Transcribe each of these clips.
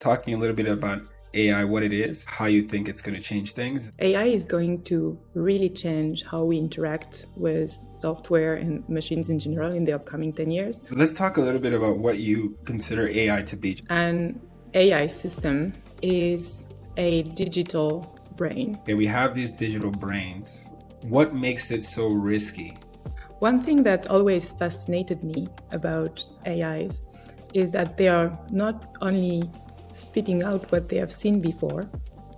talking a little bit about AI, what it is, how you think it's going to change things. AI is going to really change how we interact with software and machines in general in the upcoming 10 years. Let's talk a little bit about what you consider AI to be. An AI system is a digital brain. Okay, we have these digital brains. What makes it so risky? One thing that always fascinated me about AIs is that they are not only spitting out what they have seen before,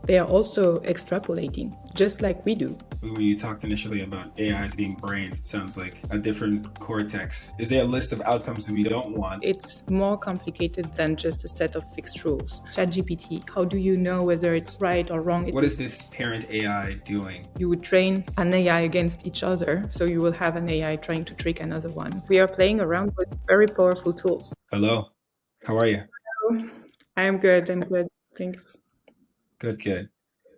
they are also extrapolating, just like we do. When you talked initially about AIs being brains, it sounds like a different cortex. Is there a list of outcomes we don't want? It's more complicated than just a set of fixed rules. ChatGPT, how do you know whether it's right or wrong? What is this parent AI doing? You would train an AI against each other, so you will have an AI trying to trick another one. We are playing around with very powerful tools. Hello, how are you? I'm good, thanks. Good.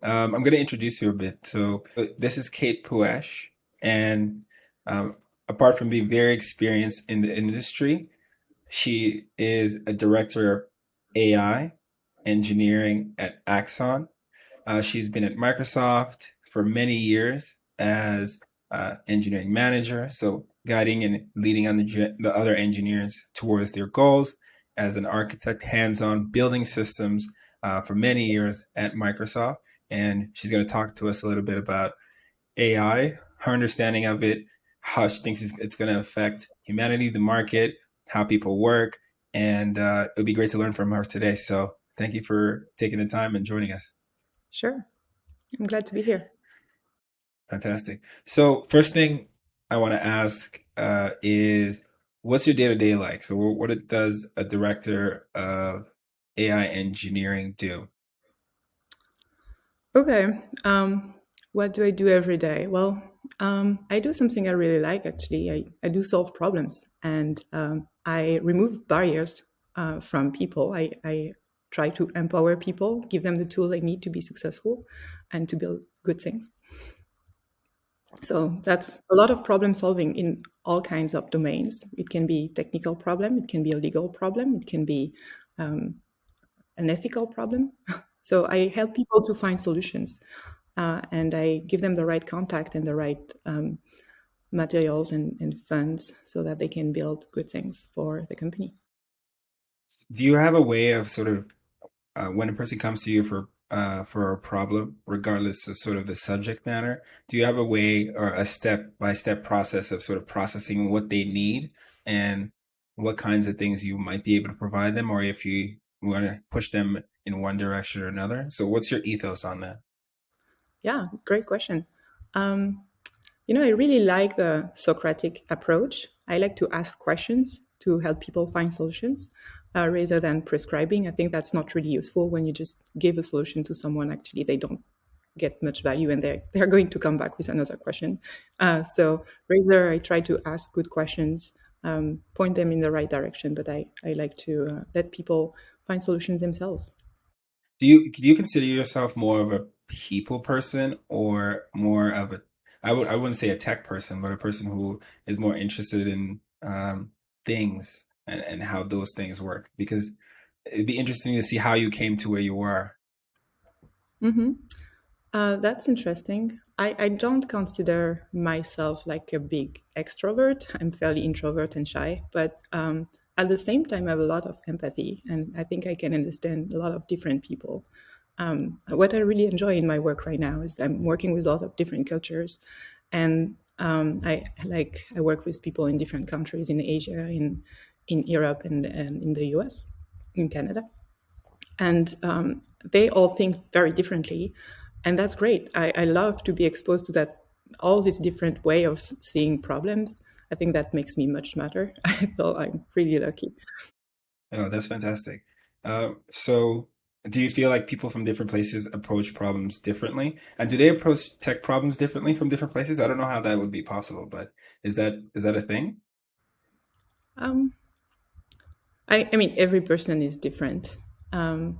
I'm going to introduce you a bit. So this is Kate Puesh, and um, apart from being very experienced in the industry, she is a director of AI engineering at Axon. She's been at Microsoft for many years as engineering manager, so guiding and leading on the other engineers towards their goals. As an architect, hands-on building systems for many years at Microsoft. And she's going to talk to us a little bit about AI, her understanding of it, how she thinks it's going to affect humanity, the market, how people work. And it would be great to learn from her today. So thank you for taking the time and joining us. Sure, I'm glad to be here. Fantastic. So first thing I want to ask is, what's your day-to-day like? So what does a director of AI engineering do? Okay, what do I do every day? Well, I do something I really like actually. I do solve problems and I remove barriers from people. I try to empower people, give them the tools they need to be successful and to build good things. So that's a lot of problem solving in all kinds of domains. It can be technical problem, it can be a legal problem, it can be um, an ethical problem. So I help people to find solutions, and I give them the right contact and the right materials and funds so that they can build good things for the company. Do you have a way of sort of when a person comes to you for a problem, regardless of sort of the subject matter, do you have a way or a step-by-step process of sort of processing what they need and what kinds of things you might be able to provide them, or if you want to push them in one direction or another? So what's your ethos on that? Yeah, great question. Um, I really like the Socratic approach. I like to ask questions to help people find solutions rather than prescribing. I think that's not really useful when you just give a solution to someone. Actually, they don't get much value and they're going to come back with another question. So rather, I try to ask good questions, point them in the right direction, but I like to let people find solutions themselves. Do you consider yourself more of a people person or more of a I wouldn't say a tech person, but a person who is more interested in things and how those things work? Because it'd be interesting to see how you came to where you are. Hmm. That's interesting. I don't consider myself like a big extrovert. I'm fairly introvert and shy, but at the same time, I have a lot of empathy, and I think I can understand a lot of different people. What I really enjoy in my work right now is I'm working with a lot of different cultures, and I work with people in different countries in Asia, in Europe, and in the US, in Canada, and they all think very differently, and that's great. I love to be exposed to that, all this different way of seeing problems. I think that makes me much smarter. I feel I'm really lucky. Oh, that's fantastic. So do you feel like people from different places approach problems differently? And do they approach tech problems differently from different places? I don't know how that would be possible, but is that a thing? um, I mean, every person is different, um,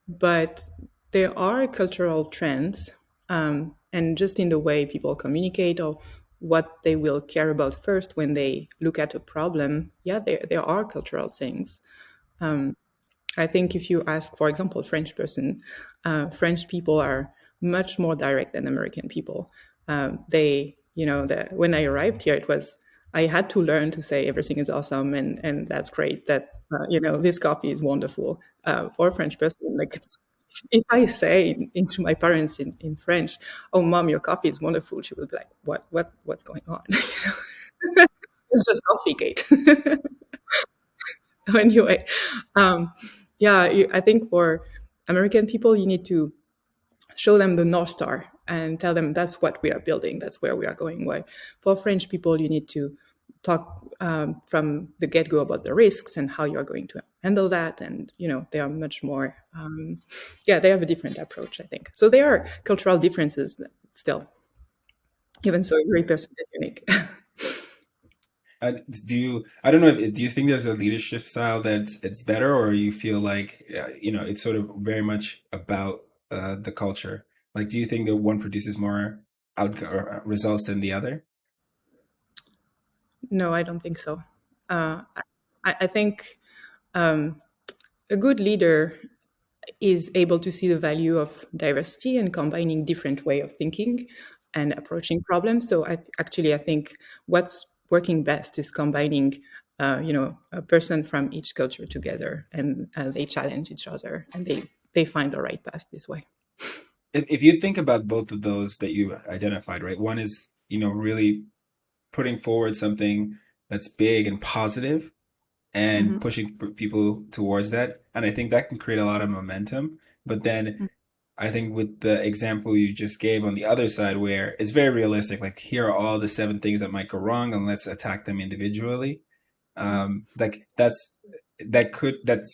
but there are cultural trends, and just in the way people communicate or what they will care about first when they look at a problem. Yeah, there are cultural things. I think if you ask, for example, French person, French people are much more direct than American people. They, when I arrived here, it was I had to learn to say everything is awesome and that's great. That this coffee is wonderful. For a French person, like it's if I say into my parents in French, "Oh, mom, your coffee is wonderful," she will be like, what's going on?" It's just coffee, Kate. Anyway, um, yeah, I think for American people, you need to show them the North Star and tell them that's what we are building, that's where we are going. Why? For French people, you need to talk from the get go about the risks and how you are going to handle that. And, they are much more, they have a different approach, I think. So there are cultural differences still, even so every person is unique. I don't know, do you think there's a leadership style that's it's better, or you feel like, it's sort of very much about the culture? Like, do you think that one produces more results than the other? No, I don't think so. Uh, I think um, a good leader is able to see the value of diversity and combining different way of thinking and approaching problems. So I think what's working best is combining, a person from each culture together, and they challenge each other, and they find the right path this way. If you think about both of those that you identified, right? One is, really putting forward something that's big and positive and Hmm. pushing people towards that. And I think that can create a lot of momentum. But then I think with the example you just gave on the other side, where it's very realistic, like here are all the seven things that might go wrong, and let's attack them individually. Like that's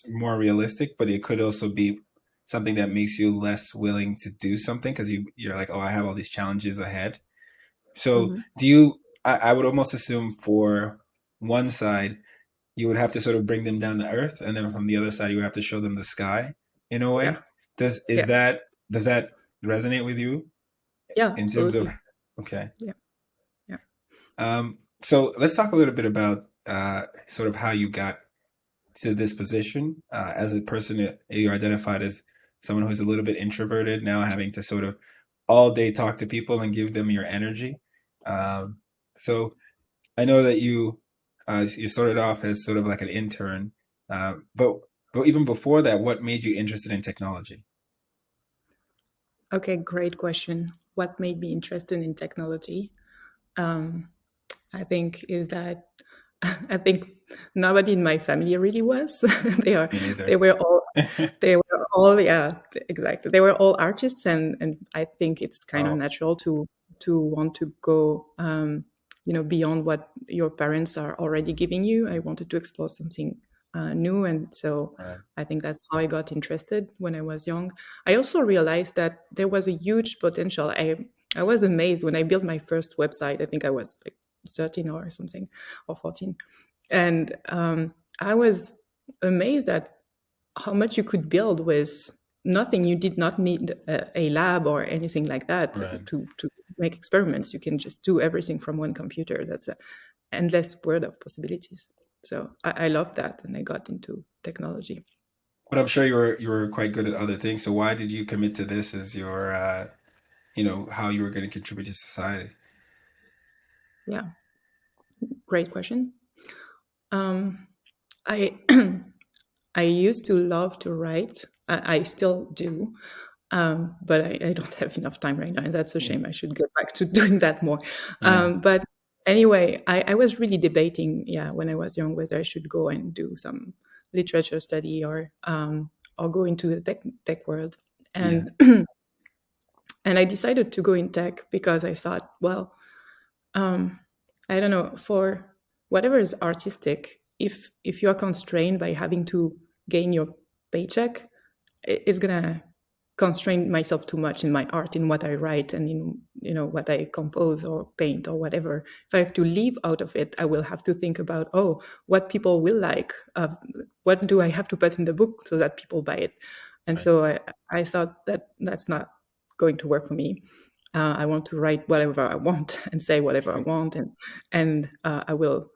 more realistic, but it could also be something that makes you less willing to do something because you're like, oh, I have all these challenges ahead. So Hmm. do you? I would almost assume for one side you would have to sort of bring them down to earth, and then from the other side you would have to show them the sky in a Yeah, way. Does is yeah, that does that resonate with you yeah, in terms of? absolutely. Okay. Yeah, yeah. So let's talk a little bit about sort of how you got to this position as a person that you identified as someone who's a little bit introverted, now having to sort of all day talk to people and give them your energy. Um, so I know that you started off as sort of like an intern, but even before that, what made you interested in technology? Okay, great question. What made me interested in technology? Um, I think is that I think nobody in my family really was. they are Me they neither. were all they were all yeah, exactly. They were all artists, and I think it's kind of Oh, natural to want to go beyond what your parents are already giving you. I wanted to explore something new, and so right. I think that's how I got interested when I was young. I also realized that there was a huge potential. I was amazed when I built my first website. I think I was like 13 or something, or 14, and I was amazed at how much you could build with nothing. You did not need a lab or anything like that Right. to make experiments. You can just do everything from one computer. That's an endless world of possibilities. So I love that, and I got into technology. But I'm sure you were quite good at other things. So why did you commit to this as your how you were going to contribute to society? Yeah, great question. Um, I I used to love to write. I still do, but I don't have enough time right now, and that's a Yeah. shame. I should get back to doing that more. Yeah. But anyway, I was really debating, yeah, when I was young, whether I should go and do some literature study or go into the tech world, Yeah. and and I decided to go in tech because I thought, well, um, I don't know, for whatever is artistic, if you are constrained by having to gain your paycheck, it's gonna constrain myself too much in my art, in what I write, and in what I compose or paint or whatever. If I have to leave out of it, I will have to think about, oh, what people will like, what do I have to put in the book so that people buy it. And Right. so I thought that that's not going to work for me. I want to write whatever I want and say whatever I want, and I will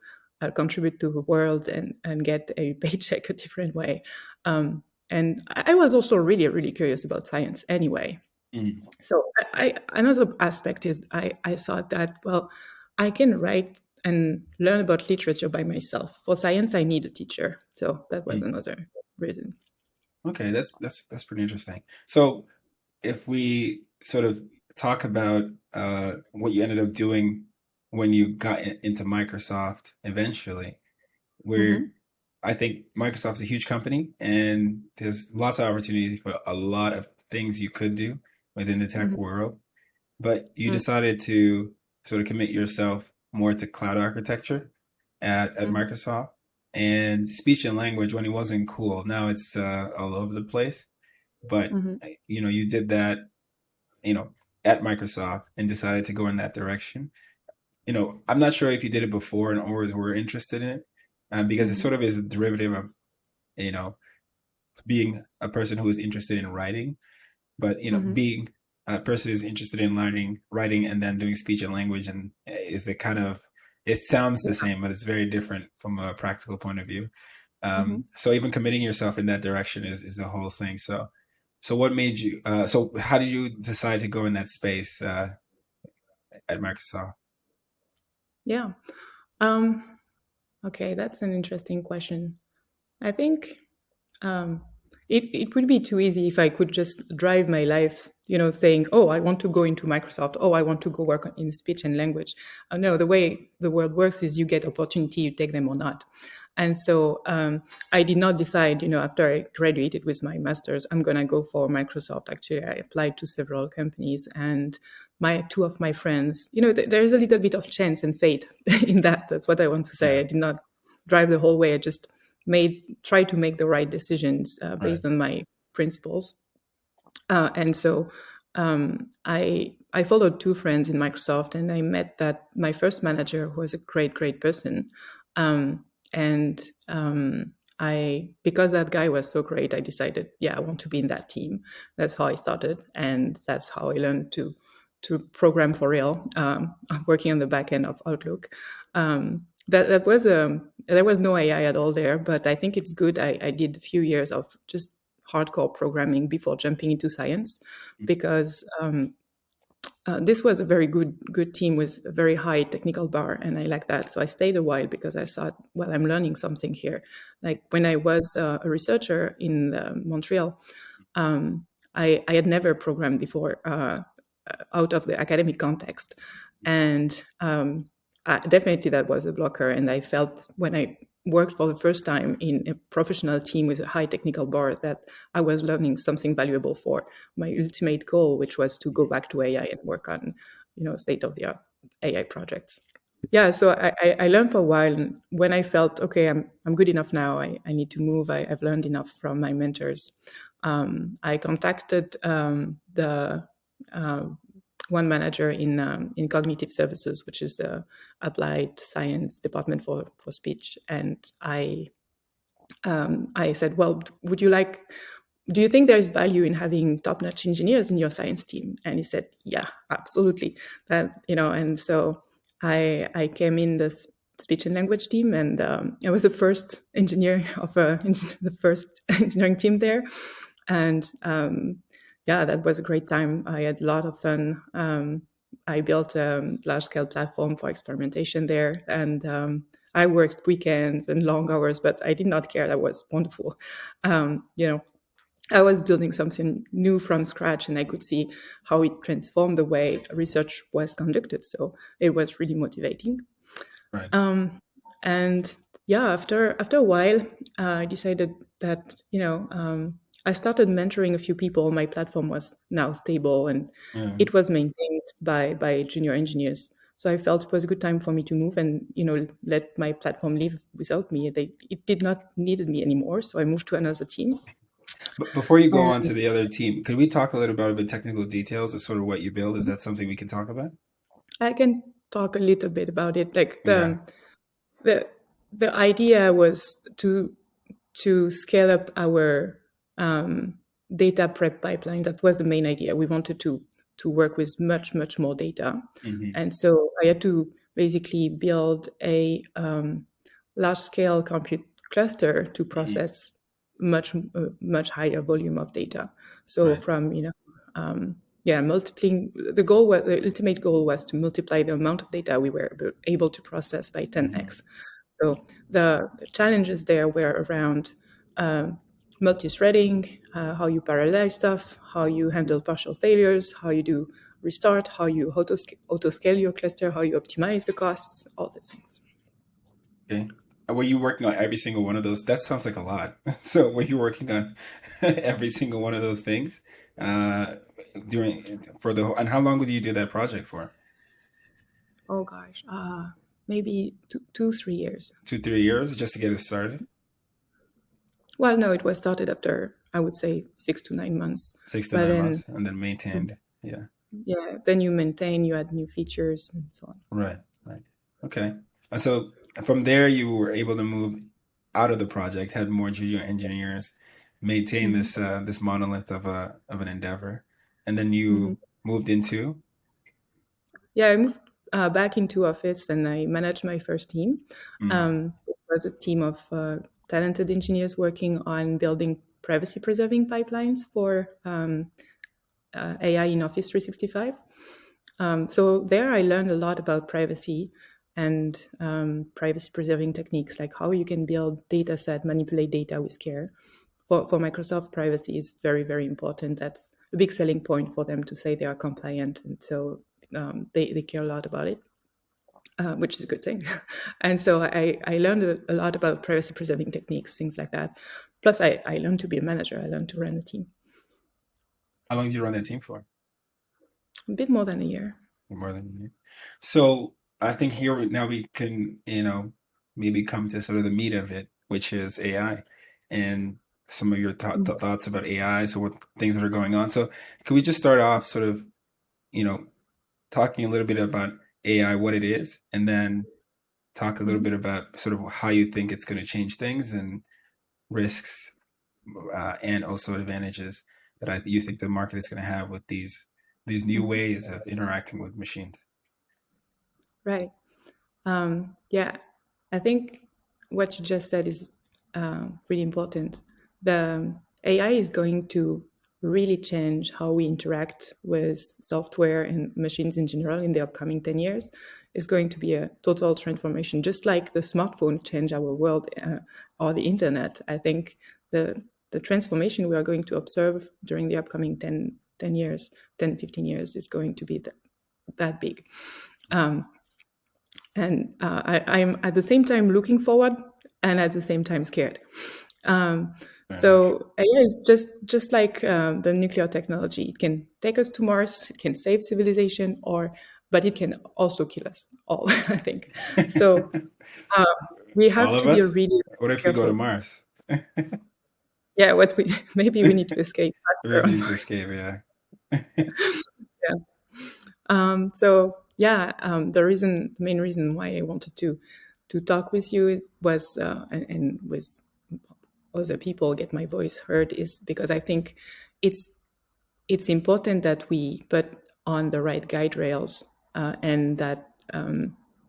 contribute to the world and get a paycheck a different way. And I was also really, really curious about science anyway. Mm, So another aspect is I thought that, well, I can write and learn about literature by myself. For science, I need a teacher. So that was mm. another reason. Okay, that's pretty interesting. So if we sort of talk about what you ended up doing when you got into Microsoft eventually, where Hmm. I think Microsoft's a huge company and there's lots of opportunities for a lot of things you could do within the tech Hmm. world, but you decided to sort of commit yourself more to cloud architecture at Hmm. Microsoft and speech and language when it wasn't cool. Now it's all over the place, but Hmm. you did that, you know, at Microsoft and decided to go in that direction. I'm not sure if you did it before and always were interested in it, because it Hmm. sort of is a derivative of, you know, being a person who is interested in writing, but Hmm. being a person who's interested in learning writing and then doing speech and language and is a kind of it sounds the Yeah. same, but it's very different from a practical point of view. Hmm. So even committing yourself in that direction is a whole thing. So what made you? So how did you decide to go in that space at Microsoft? Yeah. Um, okay, that's an interesting question. I think um, it would be too easy if I could just drive my life, saying, "Oh, I want to go into Microsoft. Oh, I want to go work in speech and language." No, the way the world works is you get opportunity, you take them or not. And so I did not decide, after I graduated with my master's, I'm going to go for Microsoft. Actually, I applied to several companies, and my two of my friends, there is a little bit of chance and fate in that. That's what I want to say. Yeah, I did not drive the whole way. I just try to make the right decisions right. based on my principles. And so I followed two friends in Microsoft, and I met that my first manager, who was a great, great person. Um, and I, because that guy was so great, I decided, yeah, I want to be in that team. That's how I started, and that's how I learned to program for real, working on the back end of Outlook. That was there was no AI at all there, but I think it's good. I did a few years of just hardcore programming before jumping into science, because this was a very good team with a very high technical bar, and I like that. So I stayed a while because I thought, well, I'm learning something here. Like when I was a researcher in Montreal, um, I had never programmed before out of the academic context, and definitely that was a blocker. And I felt when I worked for the first time in a professional team with a high technical bar that I was learning something valuable for my ultimate goal, which was to go back to AI and work on, state of the art AI projects. Yeah, so I learned for a while. And when I felt, okay, I'm good enough now, I need to move, I've learned enough from my mentors. I contacted the uh, one manager in cognitive services, which is a applied science department for speech. And I said, well, do you think there's value in having top-notch engineers in your science team? And he said, yeah, absolutely. And so I came in this speech and language team, and I was the first engineer of the first engineering team there. And yeah, that was a great time. I had a lot of fun. I built a large-scale platform for experimentation there, and I worked weekends and long hours, but I did not care. That was wonderful. Um, you know, I was building something new from scratch, and I could see how it transformed the way research was conducted. So it was really motivating. Right. Um, and yeah, after a while, I decided that I started mentoring a few people. My platform was now stable, and Yeah. it was maintained by junior engineers. So I felt it was a good time for me to move and let my platform live without me. It did not needed me anymore, so I moved to another team. But before you go on to the other team, could we talk a little about the technical details of sort of what you build? Is that something we can talk about? I can talk a little bit about it. Like Yeah. the the idea was to scale up our um, data prep pipeline. That was the main idea. We wanted to work with much more data, Hmm. and so I had to basically build a large scale compute cluster to Hmm. process much higher volume of data. So Right. from multiplying the ultimate goal was to multiply the amount of data we were able to process by Hmm. 10x. So the challenges there were around multi-threading, how you parallelize stuff, how you handle partial failures, how you do restart, how you auto-scale your cluster, how you optimize the costs, all these things. Okay. Were you working on every single one of those? That sounds like a lot. So were you working on every single one of those things uh, during for the and how long would you do that project for? Oh gosh, maybe 2, 3 years. 2, 3 years just to get it started? Well, no, it was started after, I would say, 6 to 9 months. Six to But nine then, months and then maintained. Yeah. yeah, then you maintain, you add new features and so on. Right. Right. Okay. And so from there, you were able to move out of the project, had more junior engineers, maintain Hmm. this monolith of an endeavor, and then Hmm. you moved into. Yeah, I moved back into office and I managed my first team. Mm, It was a team of talented engineers working on building privacy preserving pipelines for AI in Office 365. So there I learned a lot about privacy and privacy preserving techniques, like how you can build data set, manipulate data with care. For Microsoft, privacy is very, very important. That's a big selling point for them to say they are compliant. And so they care a lot about it, which is a good thing. And so I learned a lot about privacy preserving techniques, things like that. Plus, I learned to be a manager. I learned to run a team. how long did you run that team for? A bit more than a year. More than a year. So I think here now we can, maybe come to sort of the meat of it, which is AI, and some of your thoughts about AI, so what things that are going on. So can we just start off sort of, you know, talking a little bit about AI, what it is, and then talk a little Mhm. bit about sort of how you think it's going to change things and risks, and also advantages that you think the market is going to have with these new Mhm. ways of interacting with machines. Right. Yeah, I think what you just said is really important. The AI is going to really change how we interact with software and machines in general in the upcoming 10 years. It's going to be a total transformation, just like the smartphone changed our world or the internet. I think the transformation we are going to observe during the upcoming 10 years, 10, 15 years is going to be that big. Um, and I'm at the same time looking forward and at the same time scared. Um, Fair enough. so AI is just like the nuclear technology. It can take us to Mars, it can save civilization, but it can also kill us all. I think so. Uh, we All have of to be us? really What if we go to careful. Mars? Yeah, what we maybe we need to escape faster on Refuse to Mars. escape, yeah. Yeah. So yeah, the main reason why I wanted to talk with you was and with other people get my voice heard is because I think it's it's important that we put on the right guide rails and that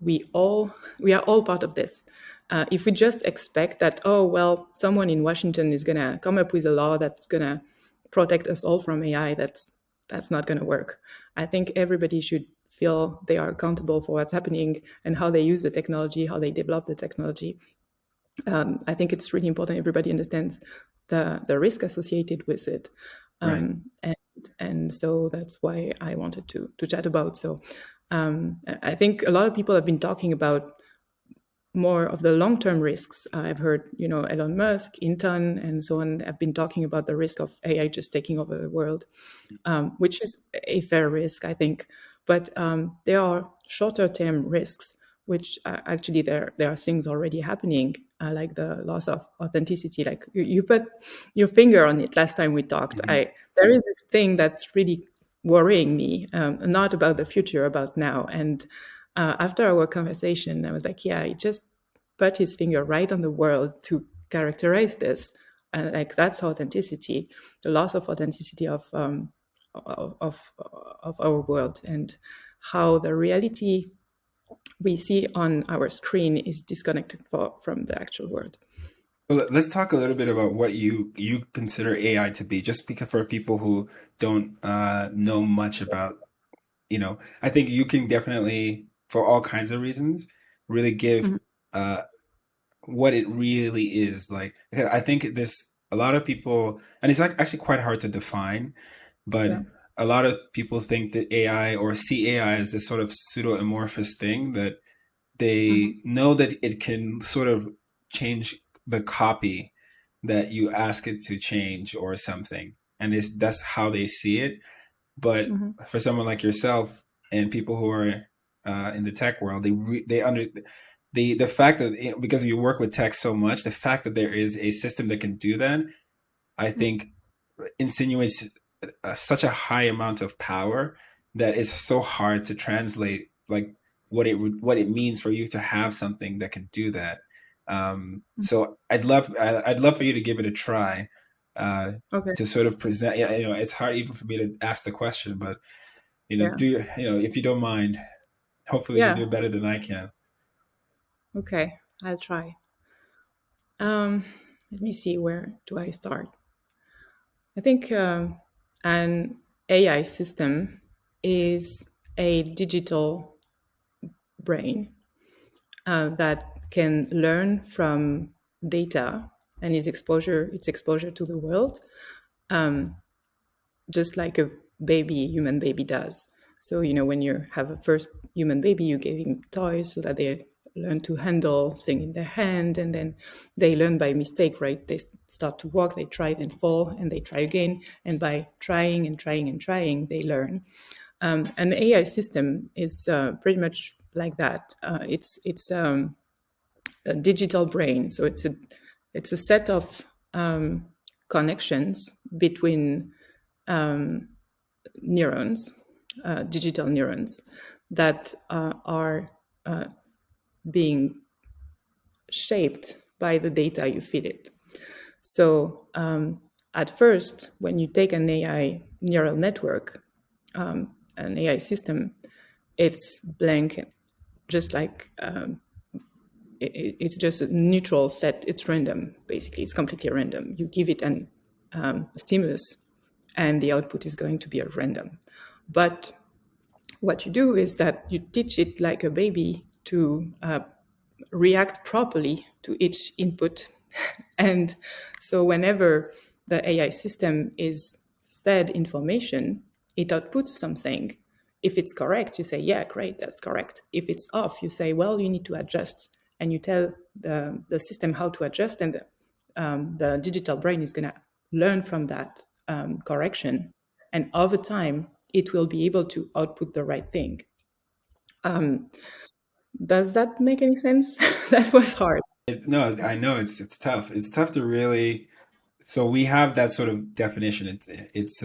we are all part of this. If we just expect that, oh well, someone in Washington is gonna come up with a law that's gonna protect us all from AI, that's not gonna work. I think everybody should feel they are accountable for what's happening and how they use the technology, how they develop the technology. I think it's really important everybody understands the risk associated with it, Right. and so that's why I wanted to chat about. So I think a lot of people have been talking about more of the long-term risks. I've heard, Elon Musk, Inton, and so on have been talking about the risk of AI just taking over the world, which is a fair risk, I think. But there are shorter-term risks, which actually there are things already happening, like the loss of authenticity. Like you put your finger on it last time we talked. Hmm. There is this thing that's really worrying me, not about the future, about now. And after our conversation, I was like, yeah, he just put his finger right on the world to characterize this. And like that's authenticity, the loss of authenticity of our world, and how the reality we see on our screen is disconnected from the actual world. Well, let's talk a little bit about what you consider AI to be, just because for people who don't know much about, I think you can definitely, for all kinds of reasons, really give Mhm. uh, what it really is. Like, I think this, a lot of people, and it's like actually quite hard to define, but Yeah. a lot of people think that AI or see AI as this sort of pseudo amorphous thing that they Hmm. know that it can sort of change the copy that you ask it to change or something. And that's how they see it. But Hmm. for someone like yourself and people who are in the tech world, they under the fact that, because you work with tech so much, the fact that there is a system that can do that, I think, insinuates such a high amount of power that it's so hard to translate, like what it means for you to have something that can do that. So I'd love for you to give it a try, uh, Okay. to sort of present. Yeah, it's hard even for me to ask the question, but Yeah. do if you don't mind, hopefully you Yeah. do better than I can. Okay. I'll try. Um, Let me see. Where do I start? I think an AI system is a digital brain that can learn from data and its exposure to the world, um, just like a human baby does. So, when you have a first human baby, you give him toys so that they learn to handle things in their hand, and then they learn by mistake, right? They start to walk, they try, then fall, and they try again. And by trying and trying and trying, they learn. An AI system is pretty much like that. It's a digital brain, so it's a set of connections between neurons, digital neurons, that are being shaped by the data you feed it. So at first, when you take an AI neural network, an AI system, it's blank, just like it's just a neutral set. It's random, basically. It's completely random. You give it an stimulus, and the output is going to be a random. But what you do is that you teach it like a baby to react properly to each input. And so whenever the AI system is fed information, it outputs something. If it's correct, you say, yeah, great, that's correct. If it's off, you say, well, you need to adjust. And you tell the system how to adjust, and the digital brain is going to learn from that correction. And over time, it will be able to output the right thing. Um, does that make any sense? That was hard. No, I know it's tough. It's tough to really. So we have that sort of definition. It's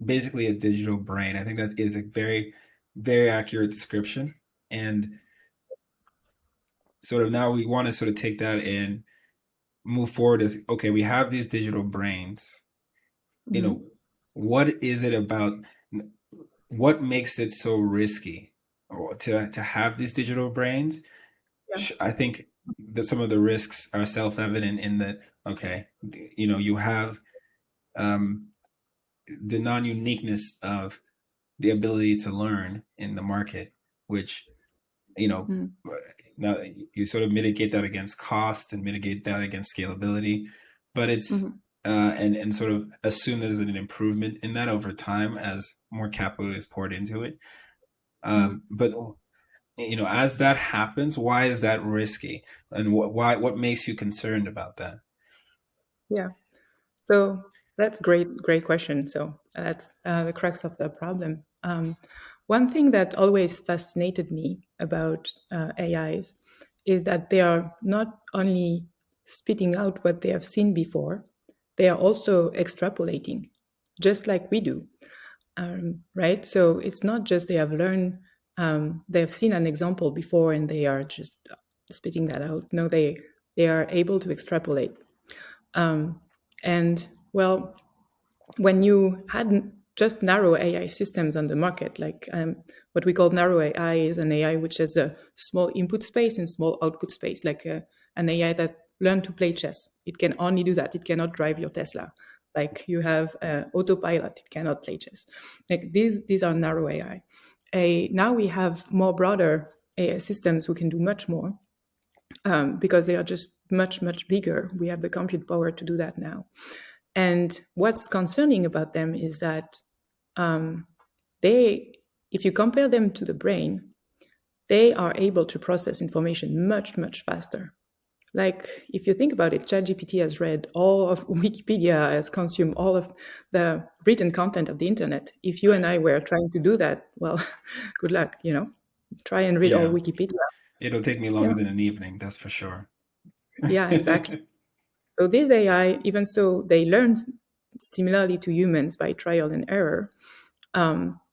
basically a digital brain. I think that is a very, very accurate description. And sort of now we want to sort of take that and move forward as, okay, we have these digital brains. You know, Mhm. what is it about, what makes it so risky or to have these digital brains? Yeah. I think that some of the risks are self-evident in that, okay, you have um, the non-uniqueness of the ability to learn in the market, which, you know, Mm. now you sort of mitigate that against cost and mitigate that against scalability, but it's Mhm. and sort of assume there's an improvement in that over time as more capital is poured into it. Mhm. But as that happens, why is that risky, and what makes you concerned about that? Yeah. So that's great question. So that's the crux of the problem. One thing that always fascinated me about AIs is that they are not only spitting out what they have seen before, they are also extrapolating, just like we do. Right? So it's not just they have learned, they have seen an example before and they are just spitting that out. No, they are able to extrapolate. Um, and well, when you had just narrow AI systems on the market, like what we call narrow AI is an AI which has a small input space and small output space, like an AI that learned to play chess. It can only do that. It cannot drive your Tesla. Like you have autopilot, it cannot play chess. Like these are narrow AI. Now we have more broader AI systems who can do much more, because they are just much, much bigger. We have the compute power to do that now. And what's concerning about them is that they, if you compare them to the brain, they are able to process information much, much faster. Like, if you think about it, ChatGPT has read all of Wikipedia, has consumed all of the written content of the internet. If you and I were trying to do that, well, good luck, try and read all Yeah, Wikipedia. it'll take me Yeah, longer than an evening, that's for sure. yeah, exactly. So these AI, even so they learn similarly to humans by trial and error,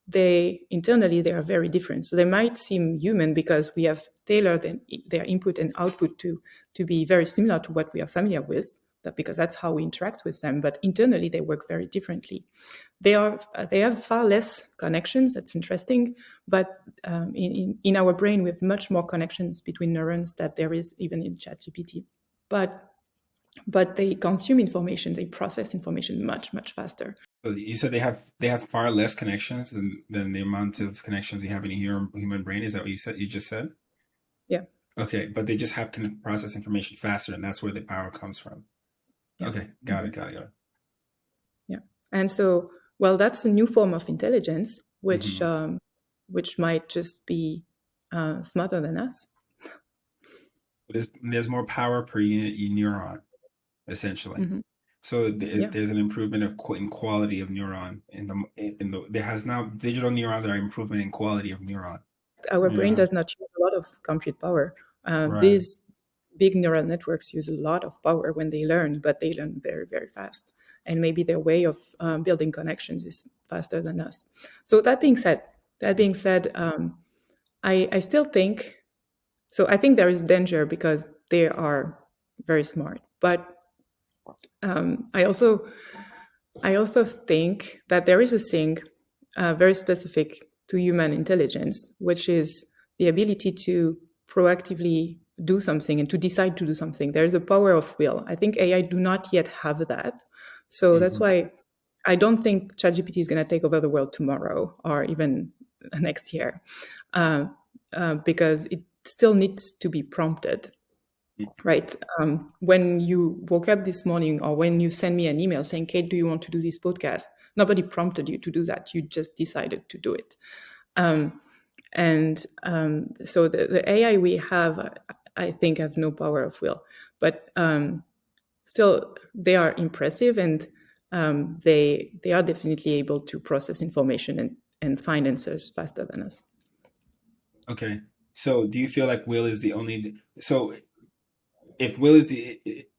they internally they are very different. So they might seem human because we have tailored their input and output to be very similar to what we are familiar with. That because that's how we interact with them. But internally they work very differently. They have far less connections. That's interesting. But in our brain, we have much more connections between neurons that there is even in ChatGPT. But they consume information, they process information much, much faster. So you said they have far less connections than the amount of connections you have in a human brain. Is that what you just said? Yeah, Okay, but they just have to process information faster, and that's where the power comes from. yeah. Okay, got Mhm. it, got it, got it. Yeah. And so, well, that's a new form of intelligence, Hmm. which might just be smarter than us. There's more power per unit neuron, essentially. Hmm. So Yeah. there's an improvement in quality of neuron there has now digital neurons are improvement in quality of neuron. Our brain Yeah, does not use a lot of compute power. right. These big neural networks use a lot of power when they learn, but they learn very, very fast. And maybe their way of building connections is faster than us. So that being said, I still think so. I think there is danger because they are very smart, but I also think that there is a thing very specific to human intelligence, which is the ability to proactively do something and to decide to do something. There is a power of will. I think AI do not yet have that. So that's Hmm. why I don't think ChatGPT is going to take over the world tomorrow or even next year, uh, because it still needs to be prompted. Right. When you woke up this morning or when you send me an email saying, Kate, do you want to do this podcast? Nobody prompted you to do that. You just decided to do it. So the AI we have, I think, have no power of will. But still, they are impressive and they are definitely able to process information and find answers faster than us. Okay. So do you feel like will is the only so if will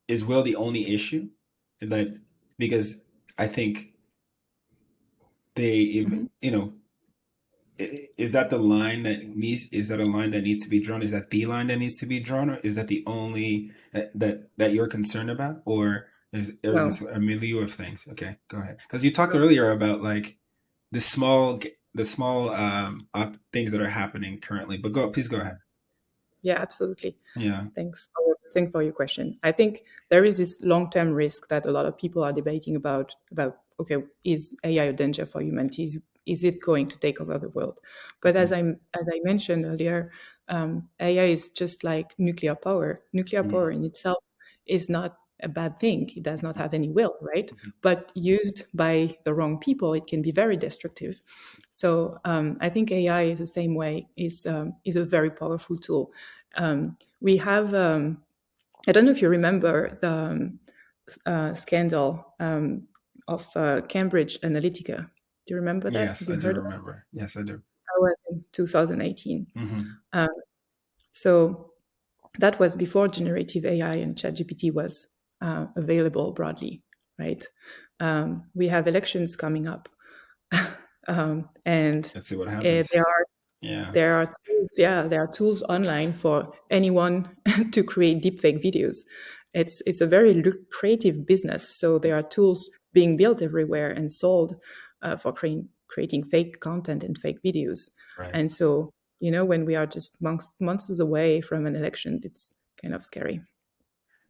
is will the only issue that because I think they Mhm. is that the line that needs is that a line that needs to be drawn? Is that the line that needs to be drawn, or is that the only that you're concerned about, or is this No, a milieu of things? Okay, go ahead. Because you talked earlier about like the small things that are happening currently, but please go ahead. yeah, absolutely. Yeah. Thanks for your question. I think there is this long-term risk that a lot of people are debating about. Okay, is AI a danger for humanity? Is it going to take over the world? But Hmm. as I mentioned earlier, AI is just like nuclear power. Nuclear power Hmm. in itself is not a bad thing. It does not have any will, right? Hmm. But used by the wrong people, it can be very destructive. So I think AI is the same way. Is a very powerful tool. We have I don't know if you remember the scandal of Cambridge Analytica. Do you remember that? Yes, Have I you do heard of it? remember. Yes, I do. That was in 2018. Hmm. Uh, so that was before generative AI and ChatGPT was available broadly, right? We have elections coming up, and Let's see what there happens. are Yeah. there are tools, yeah, there are tools online for anyone to create deepfake videos. It's a very creative business. So there are tools being built everywhere and sold for creating fake content and fake videos. Right. And so when we are just months away from an election, it's kind of scary.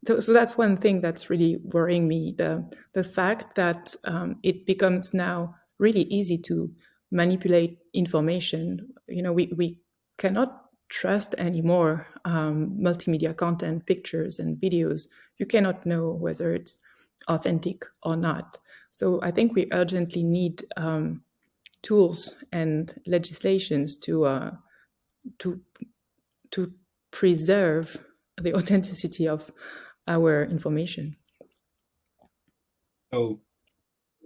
So that's one thing that's really worrying me, the fact that it becomes now really easy to manipulate information. We cannot trust anymore multimedia content, pictures and videos. You cannot know whether it's authentic or not. So I think we urgently need tools and legislations to to preserve the authenticity of our information. So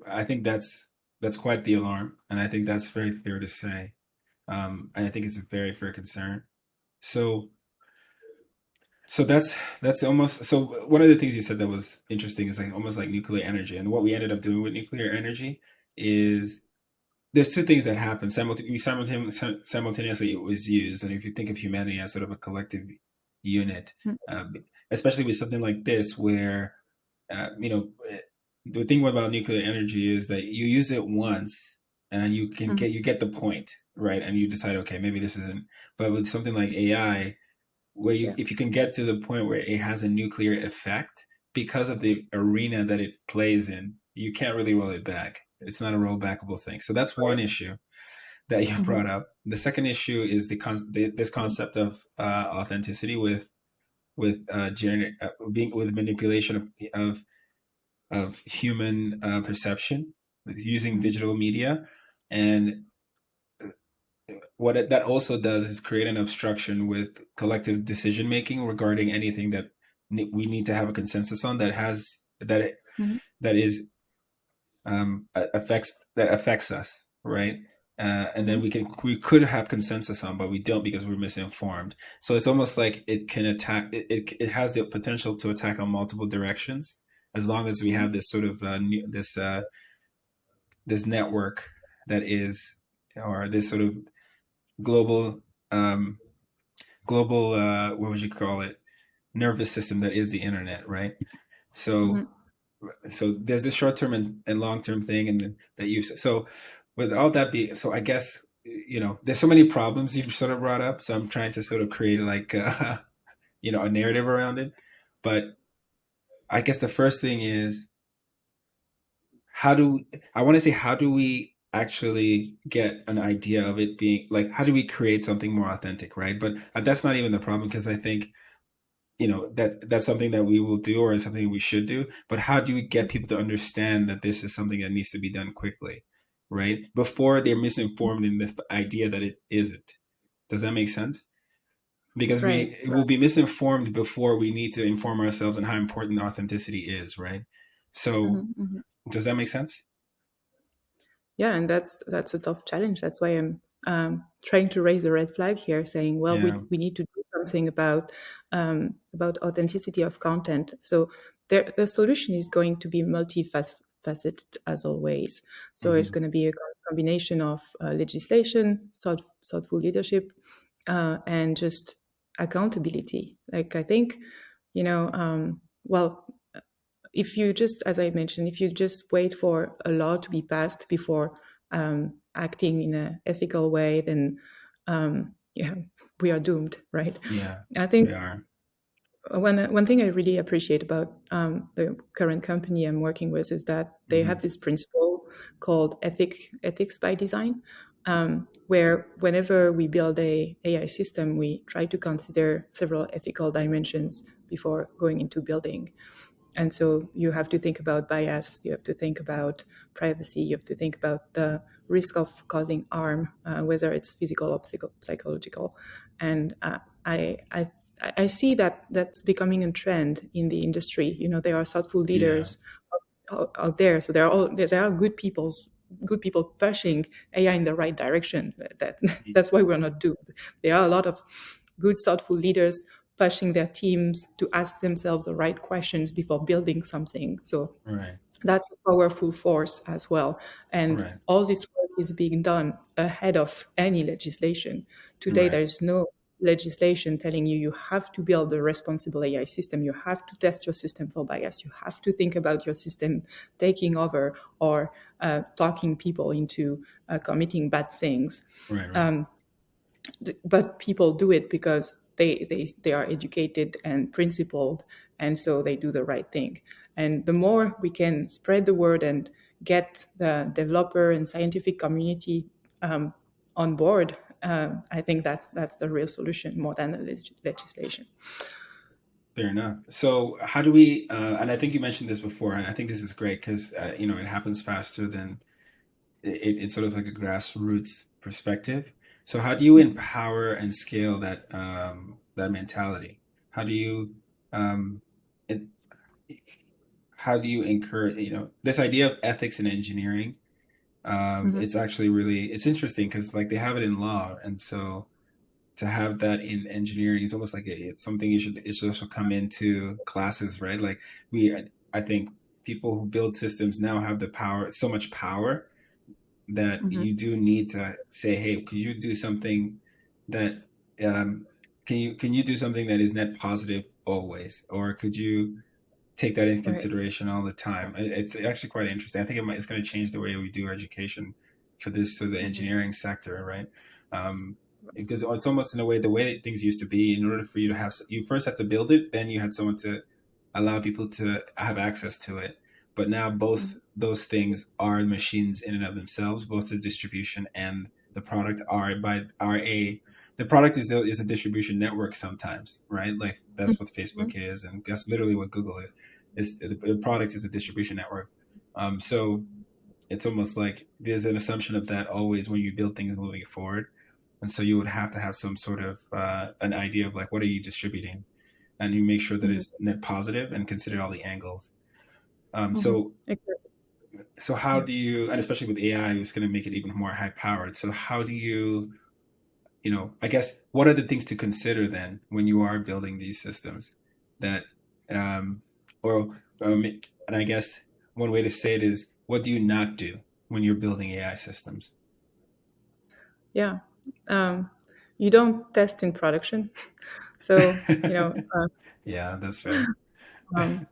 I think that's quite the alarm, and I think that's very fair to say. And I think it's a very fair concern. So so that's almost so one of the things you said that was interesting is like almost like nuclear energy, and what we ended up doing with nuclear energy is there's two things that happen simultaneously. It was used, and if you think of humanity as sort of a collective unit, uh, especially with something like this, where you know the thing about nuclear energy is that you use it once and Mhm. you get the point, right, and you decide, okay, maybe this isn't. But with something like AI, where you Yeah. if you can get to the point where it has a nuclear effect because of the arena that it plays in, you can't really roll it back. It's not a rollbackable thing. So that's one issue that you Mhm. brought up. The second issue is this concept of authenticity with being with manipulation of human perception with using Mhm. digital media. And that also does is create an obstruction with collective decision making regarding anything that we need to have a consensus on Mhm. that is affects us, right? And then Mhm. we could have consensus on, but we don't because we're misinformed. So it's almost like it can attack. It has the potential to attack on multiple directions as long as we Mhm. have this sort of this network that is, or this sort of global um, what would you call it, nervous system that is the internet, right? So Mhm. there's this short term and long term thing, and then that you so with all that be so I guess there's so many problems you've sort of brought up, so I'm trying to sort of create like a narrative around it. But I guess the first thing is, how do I want to say, how do we actually get an idea of it being like, how do we create something more authentic, right? But that's not even the problem, because I think that's something that we will do, or something we should do. But how do we get people to understand that this is something that needs to be done quickly, right, before they're misinformed in the idea that it isn't? Does that make sense? Because Right. we will be misinformed before we need to inform ourselves on how important authenticity is, right? So Mhm. Mhm. does that make sense? Yeah, and that's a tough challenge. That's why I'm trying to raise a red flag here, saying, well, Yeah. we need to do something about authenticity of content. So the solution is going to be multifaceted as always. So it's Hmm. going to be a combination of legislation, thoughtful leadership, and just accountability. Like I think, well, if you just, as I mentioned, if you just wait for a law to be passed before acting in an ethical way, then yeah, we are doomed, right? Yeah, I think we are. one thing I really appreciate about the current company I'm working with is that they Hmm. have this principle called ethics by design, where whenever we build a AI system, we try to consider several ethical dimensions before going into building. And so you have to think about bias, you have to think about privacy, you have to think about the risk of causing harm, whether it's physical or psychological. And I see that that's becoming a trend in the industry. There are thoughtful Yeah. leaders out there. So there are good people pushing AI in the right direction. That's why we're not doomed. There are a lot of good, thoughtful leaders pushing their teams to ask themselves the right questions before building something. So Right. that's a powerful force as well. And Right. all this work is being done ahead of any legislation. Today, Right. there is no legislation telling you have to build a responsible AI system. You have to test your system for bias. You have to think about your system taking over or talking people into committing bad things. Right. Right. Um, but people do it because they are educated and principled, and so they do the right thing. And the more we can spread the word and get the developer and scientific community on board, I think that's the real solution more than the legislation. Fair enough. So how do we, and I think you mentioned this before, and I think this is great because, it happens faster than it's sort of like a grassroots perspective. So how do you empower and scale that mentality? How do you, um, it, how do you encourage, this idea of ethics in engineering? Mhm. It's actually really, it's interesting because like they have it in law. And so to have that in engineering is almost like it's something it should also come into classes, right? Like I think people who build systems now have the power, so much power that Mhm. you do need to say, hey, could you do something that um, can you do something that is net positive always, or could you take that into Right. consideration all the time? It's actually quite interesting. I think it's going to change the way we do education for this, so the Mhm. engineering sector, right? Because it's almost in a way the way things used to be. In order for you to have, you first have to build it, then you had someone to allow people to have access to it. But now both Mhm. those things are machines in and of themselves. Both the distribution and the product are a the product is a distribution network sometimes, right? Like that's what Facebook Mhm. is, and that's literally what Google is. Is the product is a distribution network. So it's almost like there's an assumption of that always when you build things moving forward, and so you would have to have some sort of an idea of like what are you distributing, and you make sure that Mhm. it's net positive and consider all the angles. Um, Mhm. so Exactly. so how Yeah. do you, and especially with AI, it's going to make it even more high powered. So how do you, I guess, what are the things to consider then when you are building these systems that, um, or, and I guess one way to say it is, what do you not do when you're building AI systems? Yeah. Um, you don't test in production. So, Yeah, that's fair. um,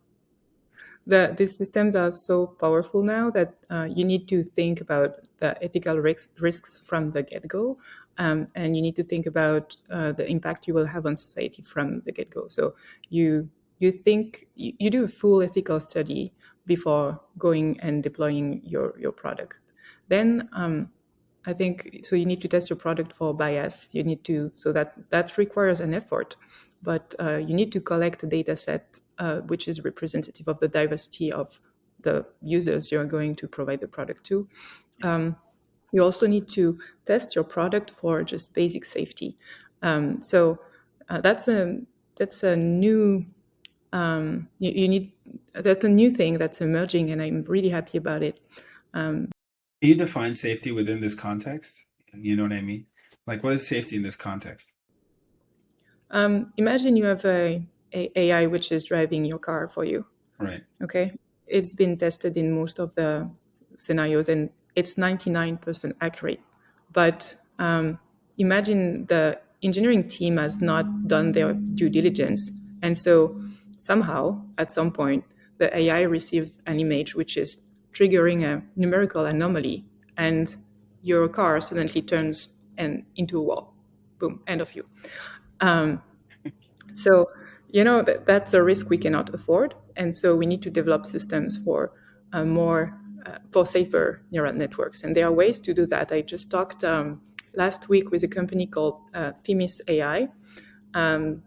these systems are so powerful now that you need to think about the ethical risks from the get-go, and you need to think about the impact you will have on society from the get-go. So you do a full ethical study before going and deploying your product. Then I think so. You need to test your product for bias. You need to so that requires an effort, but you need to collect a data set which is representative of the diversity of the users you're going to provide the product to. Um, you also need to test your product for just basic safety. So that's a new you need that's a new thing that's emerging, and I'm really happy about it. Can you define safety within this context? You know what I mean? Like, what is safety in this context? Imagine you have a AI which is driving your car for you. Right. Okay, it's been tested in most of the scenarios, and it's 99% accurate. But imagine the engineering team has not done their due diligence, and so somehow at some point the AI received an image which is triggering a numerical anomaly, and your car suddenly turns and into a wall. Boom, end of you. Um, so, that's a risk we cannot afford. And so we need to develop systems for safer neural networks. And there are ways to do that. I just talked last week with a company called Themis AI.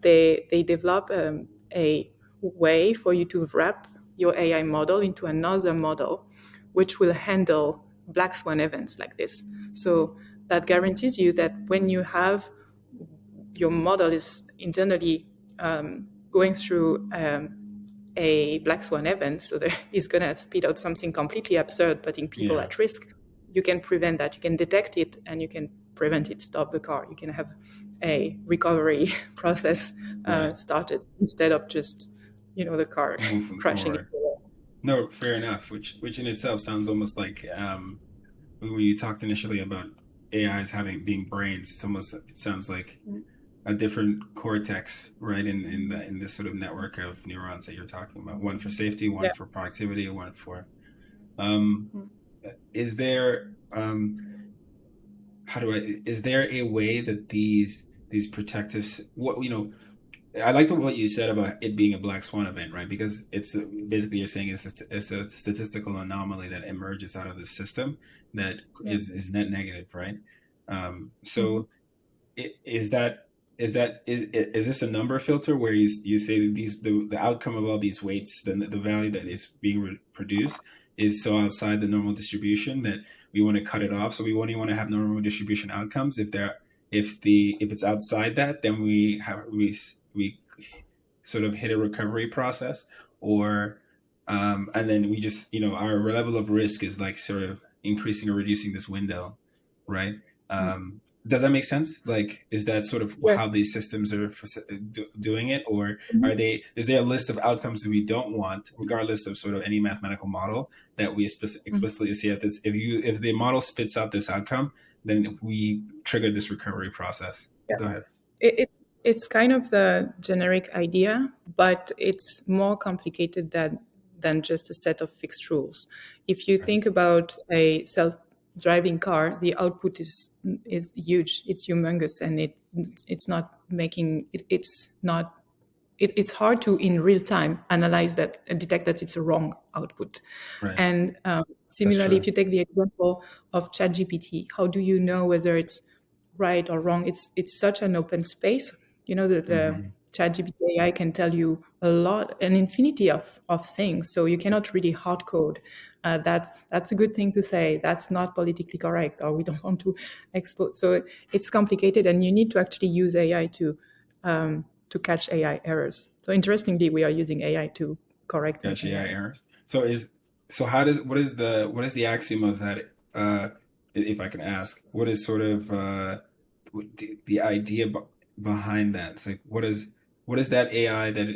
They develop a way for you to wrap your AI model into another model, which will handle black swan events like this. So that guarantees you that when you have your model is internally going through a black swan event, so that is going to spit out something completely absurd, putting people Yeah. at risk. You can prevent that. You can detect it, and you can prevent it. Stop the car. You can have a recovery process Right. started instead of just the car Moving crashing into forward. the wall. No, fair enough. Which in itself sounds almost like when you talked initially about AIs having being brains. It sounds like a different cortex, right? In this sort of network of neurons that you're talking about. One for safety, one Yeah. for productivity, one for um. Is there is there a way that these these what I liked what you said about it being a black swan event, right? Because basically you're saying it's a statistical anomaly that emerges out of the system that Yeah. is net negative, right? Mhm. So is that is this a number filter where you say that the outcome of all these weights, the value that is being produced is so outside the normal distribution that we want to cut it off, so we only want to have normal distribution outcomes. If it's outside that, then we sort of hit a recovery process, or and then we just our level of risk is like sort of increasing or reducing this window, right? Mm. Does that make sense? Like, is that sort of Yes. how these systems are doing it, or Mhm. is there a list of outcomes that we don't want, regardless of sort of any mathematical model that we Mhm. explicitly see at this? If the model spits out this outcome, then we trigger this recovery process. Yeah. Go ahead. It's kind of the generic idea, but it's more complicated than just a set of fixed rules. If you Right. think about a self-driving car, the output is huge. It's humongous, and it's not making it's not it's hard to in real time analyze that and detect that it's a wrong output. Right. And That's similarly, if true. you take the example of ChatGPT, how do you know whether it's right or wrong? It's such an open space. The Hmm. ChatGPT AI can tell you a lot, an infinity of things. So you cannot really hard code. That's a good thing to say. That's not politically correct, or we don't want to expose. So it's complicated, and you need to actually use AI to catch AI errors. So interestingly, we are using AI to correct an Gotcha. Yeah, AI. errors. So how does what is the axiom of that? If I can ask, what is sort of the idea behind that? It's like what is that AI that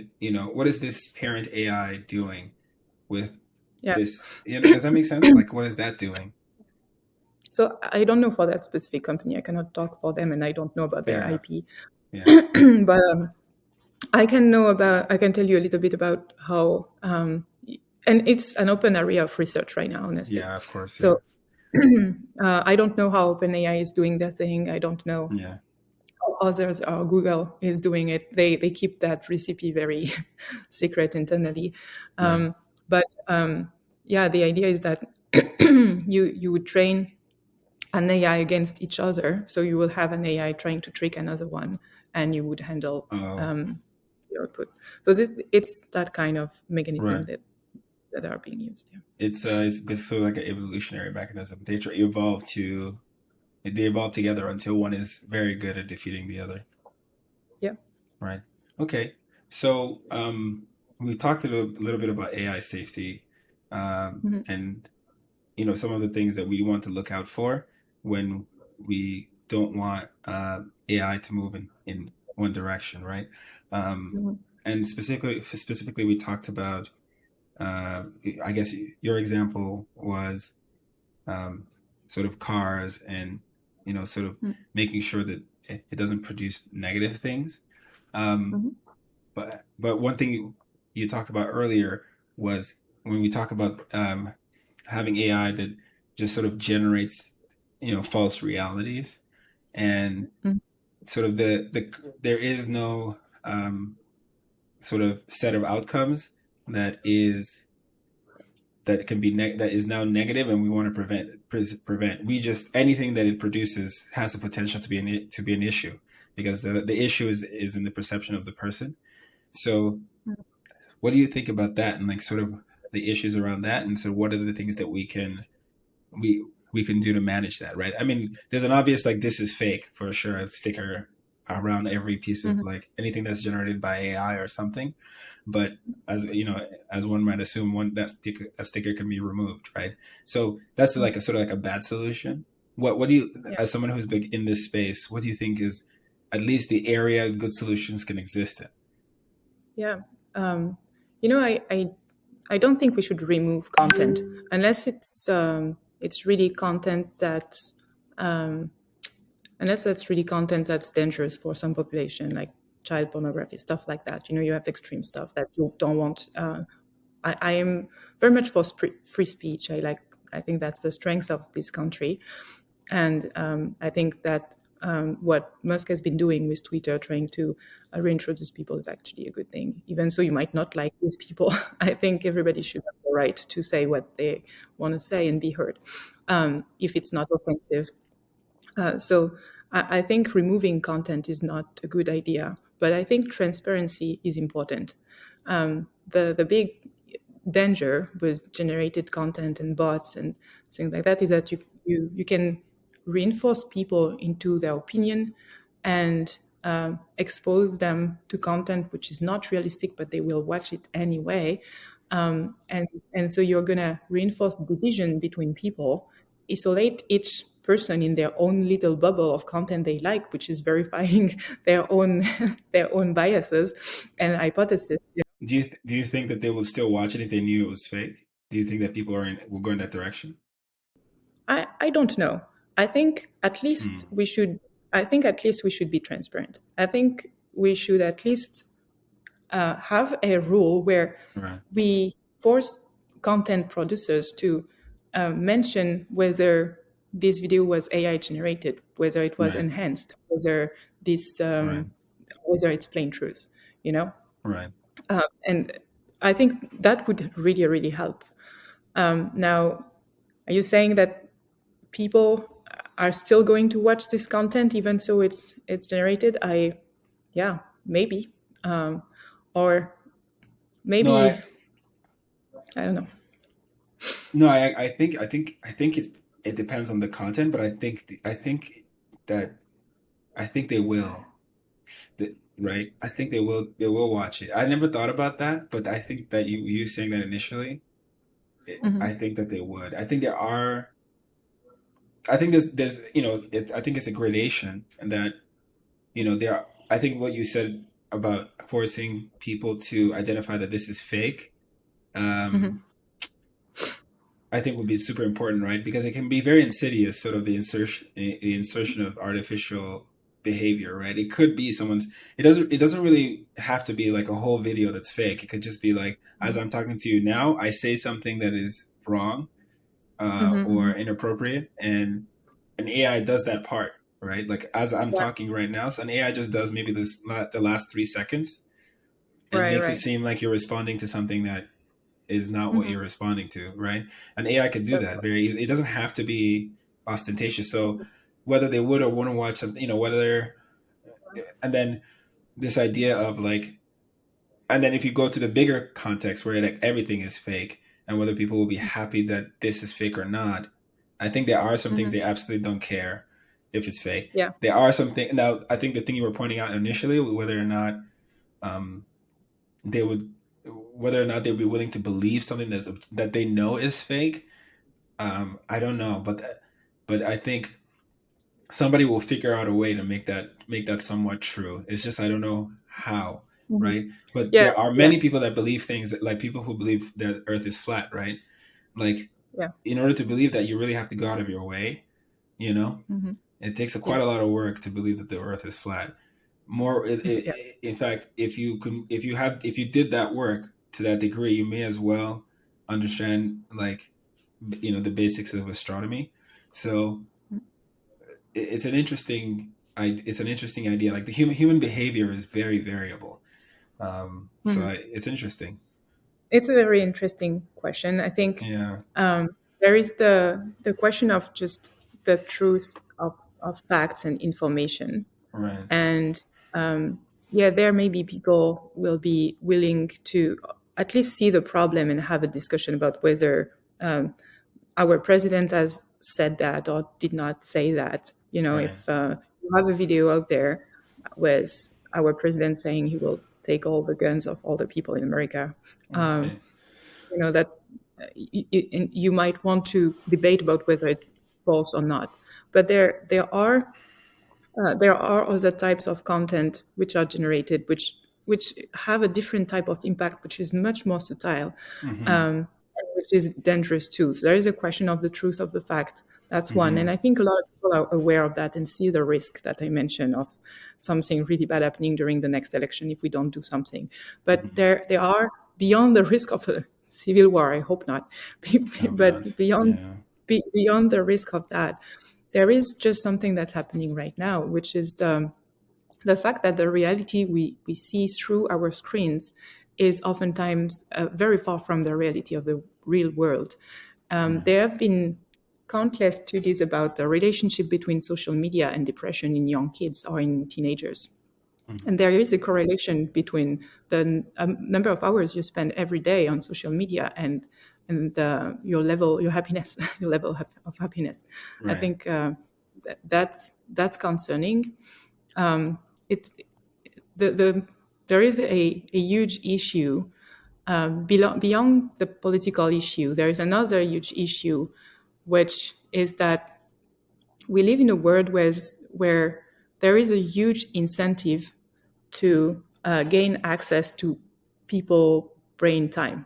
what is this parent AI doing with Yeah. this? Does that make sense? Like, what is that doing? So I don't know for that specific company. I cannot talk for them, and I don't know about Fair their enough. IP. Yeah. But I can tell you a little bit about how, and it's an open area of research right now, honestly. Yeah. Of course. Yeah. So I don't know how OpenAI is doing their thing. I don't know Yeah. how others or Google is doing it. They keep that recipe very secret internally. Right. But yeah, the idea is that you would train an AI against each other. So you will have an AI trying to trick another one, and you would handle Oh. the output. So it's that kind of mechanism Right. that are being used. Yeah. It's basically like an evolutionary mechanism. They evolve together until one is very good at defeating the other. Yeah. Right. Okay. So we've talked little bit about AI safety, Mhm. and some of the things that we want to look out for when we don't want AI to move in one direction, right? Um, Mhm. and specifically, we talked about. Uh, I guess your example was um, sort of cars and sort of Mhm. making sure that it doesn't produce negative things. Um, Mhm. but one thing you talked about earlier was when we talk about having AI that just sort of generates false realities, and Mhm. sort of there is no sort of set of outcomes that is that can be that is now negative, and we want to prevent. We just anything that it produces has the potential to be an issue, because the issue is in the perception of the person. So what do you think about that, and like sort of the issues around that, and so what are the things that we can do to manage that, right? I mean, there's an obvious like this is fake for sure, a sticker around every piece of Mhm. like anything that's generated by AI or something. But as one might assume, one that sticker can be removed, right? So that's Mhm. like a sort of like a bad solution. What do you, Yeah. as someone who's big in this space, what do you think is at least the area good solutions can exist in? Yeah. Um, I don't think we should remove content unless it's really content that um, unless that's really content that's dangerous for some population, like child pornography, stuff like that. You have extreme stuff that you don't want. I am very much for free speech. I think that's the strength of this country, and I think that what Musk has been doing with Twitter, trying to reintroduce people, is actually a good thing. Even so, you might not like these people. I think everybody should have the right to say what they want to say and be heard, if it's not offensive. So I think removing content is not a good idea, but I think transparency is important. The big danger with generated content and bots and things like that is that you can reinforce people into their opinion and expose them to content which is not realistic, but they will watch it anyway. And so you're going to reinforce division between people, isolate each person in their own little bubble of content they like, which is verifying their own their own biases and hypotheses. Do you think that they would still watch it if they knew it was fake? Do you think that people will go in that direction? I don't know. I think at least Hmm. we should. I think at least we should be transparent. I think we should at least have a rule where Right. we force content producers to mention whether this video was AI generated, whether it was Right. enhanced, whether this Right. whether it's plain truth. You know, Right. and I think that would really really help. Now, are you saying that people are still going to watch this content even so it's generated? Yeah, maybe, or No, maybe I don't know. I think it depends on the content, but that I think they will. Right? I think they will watch it. I never thought about that, but I think that you saying that initially, I Hmm. think that they would. I think there's I think it's a gradation, and that there are, I think what you said about forcing people to identify that this is fake, um, Hmm. I think would be super important, right? Because it can be very insidious, sort of the insertion of artificial behavior, right? It could be someone's. It doesn't really have to be like a whole video that's fake. It could just be like, as I'm talking to you now, I say something that is wrong, or Hmm. inappropriate, and an AI does that part, right? Like as I'm Yeah. talking right now, so an AI just does maybe the last 3 seconds and Right. makes it Right. seem like you're responding to something that is not what Hmm. you're responding to, right? An AI could do That's that very easily. It doesn't have to be ostentatious. So whether they would or wouldn't watch something, whether, and then this idea of like, and then if you go to the bigger context where like everything is fake and whether people will be happy that this is fake or not, I think there are some things hmm they absolutely don't care if it's fake. Yeah. There are some things. Now, I think the thing you were pointing out initially, whether or not um, they would, whether or not they'd be willing to believe something that they know is fake. I don't know, but I think somebody will figure out a way to make that somewhat true. It's just I don't know how, hmm right? But Yeah. there are Yeah. many people that believe things like people who believe that Earth is flat, right? Like Yeah. in order to believe that, you really have to go out of your way. You know, hmm it takes quite a Yes. lot of work to believe that the Earth is flat. More, Yeah. in fact, if you did that work to that degree, you may as well understand like the basics of astronomy. So it's an interesting it's an interesting idea. Like the human behavior is very variable. So hmm it's interesting. It's a very interesting question. I think Yeah. there is the question of just the truth of facts and information. Right. And yeah, there maybe people will be willing to at least see the problem and have a discussion about whether our president has said that or did not say that. Right. If you have a video out there with our president saying he will take all the guns of all the people in America, um, Right. that you might want to debate about whether it's false or not. But there are other types of content which are generated, which have a different type of impact, which is much more subtle, Mm-hmm. um, and which is dangerous too. So there is a question of the truth of the fact. That's one, and Mm-hmm. I think a lot of people are aware of that and see the risk that I mentioned of something really bad happening during the next election if we don't do something. But Mm-hmm. there are beyond the risk of a civil war. I hope not, Oh God. but beyond Yeah. beyond the risk of that, there is just something that's happening right now, which is the fact that the reality we see through our screens is oftentimes very far from the reality of the real world. Right. There have been countless studies about the relationship between social media and depression in young kids or in teenagers. Mhm. And there is a correlation between the number of hours you spend every day on social media and your level, your happiness, your level of happiness. I Right. think that's concerning. It's the there is a huge issue beyond the political issue. There is another huge issue, which is that we live in a world where there is a huge incentive to gain access to people brain time,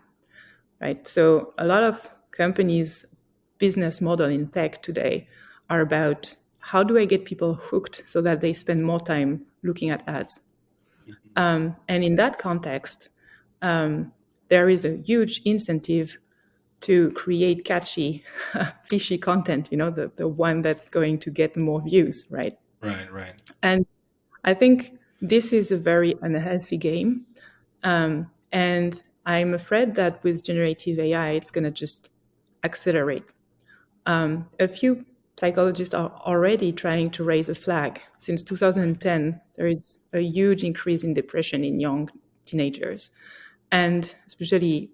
right? So a lot of companies business model in tech today are about how do I get people hooked so that they spend more time looking at ads. Mhm. And in that context, there is a huge incentive to create catchy, fishy content, the one that's going to get more views, right? Right. Right. And I think this is a very unhealthy game. And I'm afraid that with generative AI, it's going to just accelerate. A few psychologists are already trying to raise a flag. Since Right. 2010, there is a huge increase in depression in young teenagers, and especially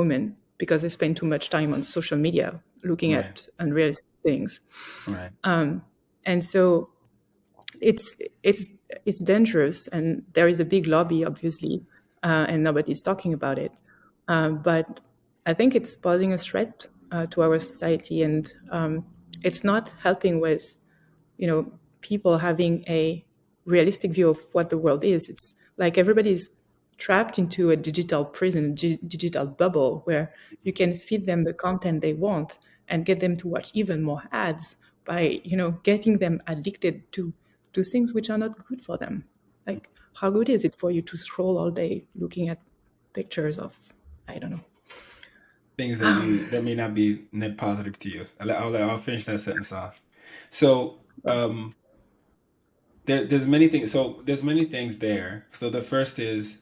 women, because they spend too much time on social media looking Right. at unrealistic things. Right. And so it's it's it's dangerous, and there is a big lobby, obviously, and nobody's talking about it. But I think it's posing a threat to our society, and it's not helping with people having a realistic view of what the world is. It's like everybody's trapped into a digital prison, digital bubble where you Mhm. can feed them the content they want and get them to watch even more ads by getting them addicted to things which are not good for them. Like, how good is it for you to scroll all day looking at pictures of, I don't know. Things that may not be net positive to you. I'll finish that sentence off. So there's many things. So there's many things there. So the first is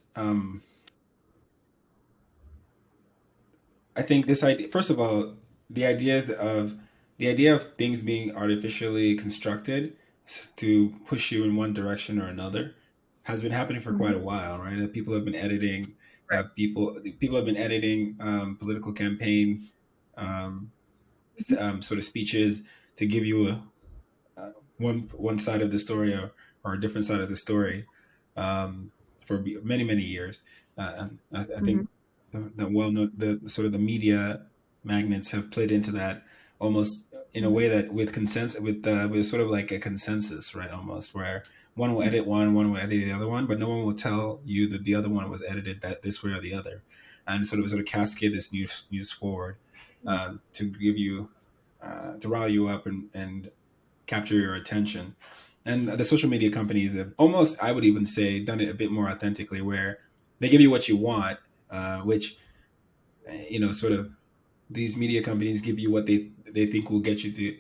I think this idea. First of all, the ideas of the idea of things being artificially constructed to push you in one direction or another has been happening for quite a Mhm. while, right? People have been editing. People have been editing political campaign sort of speeches to give you one side of the story or a different side of the story for many years. I think Mhm. the well known the sort of the media magnets have played into that almost in a way that with sort of like a consensus, right? Almost where one will edit one will edit the other one, but no one will tell you that the other one was edited that this way or the other, and sort of cascade this news forward to give you to rile you up and capture your attention. And the social media companies have almost, I would even say, done it a bit more authentically, where they give you what you want, which sort of these media companies give you what they think will get you to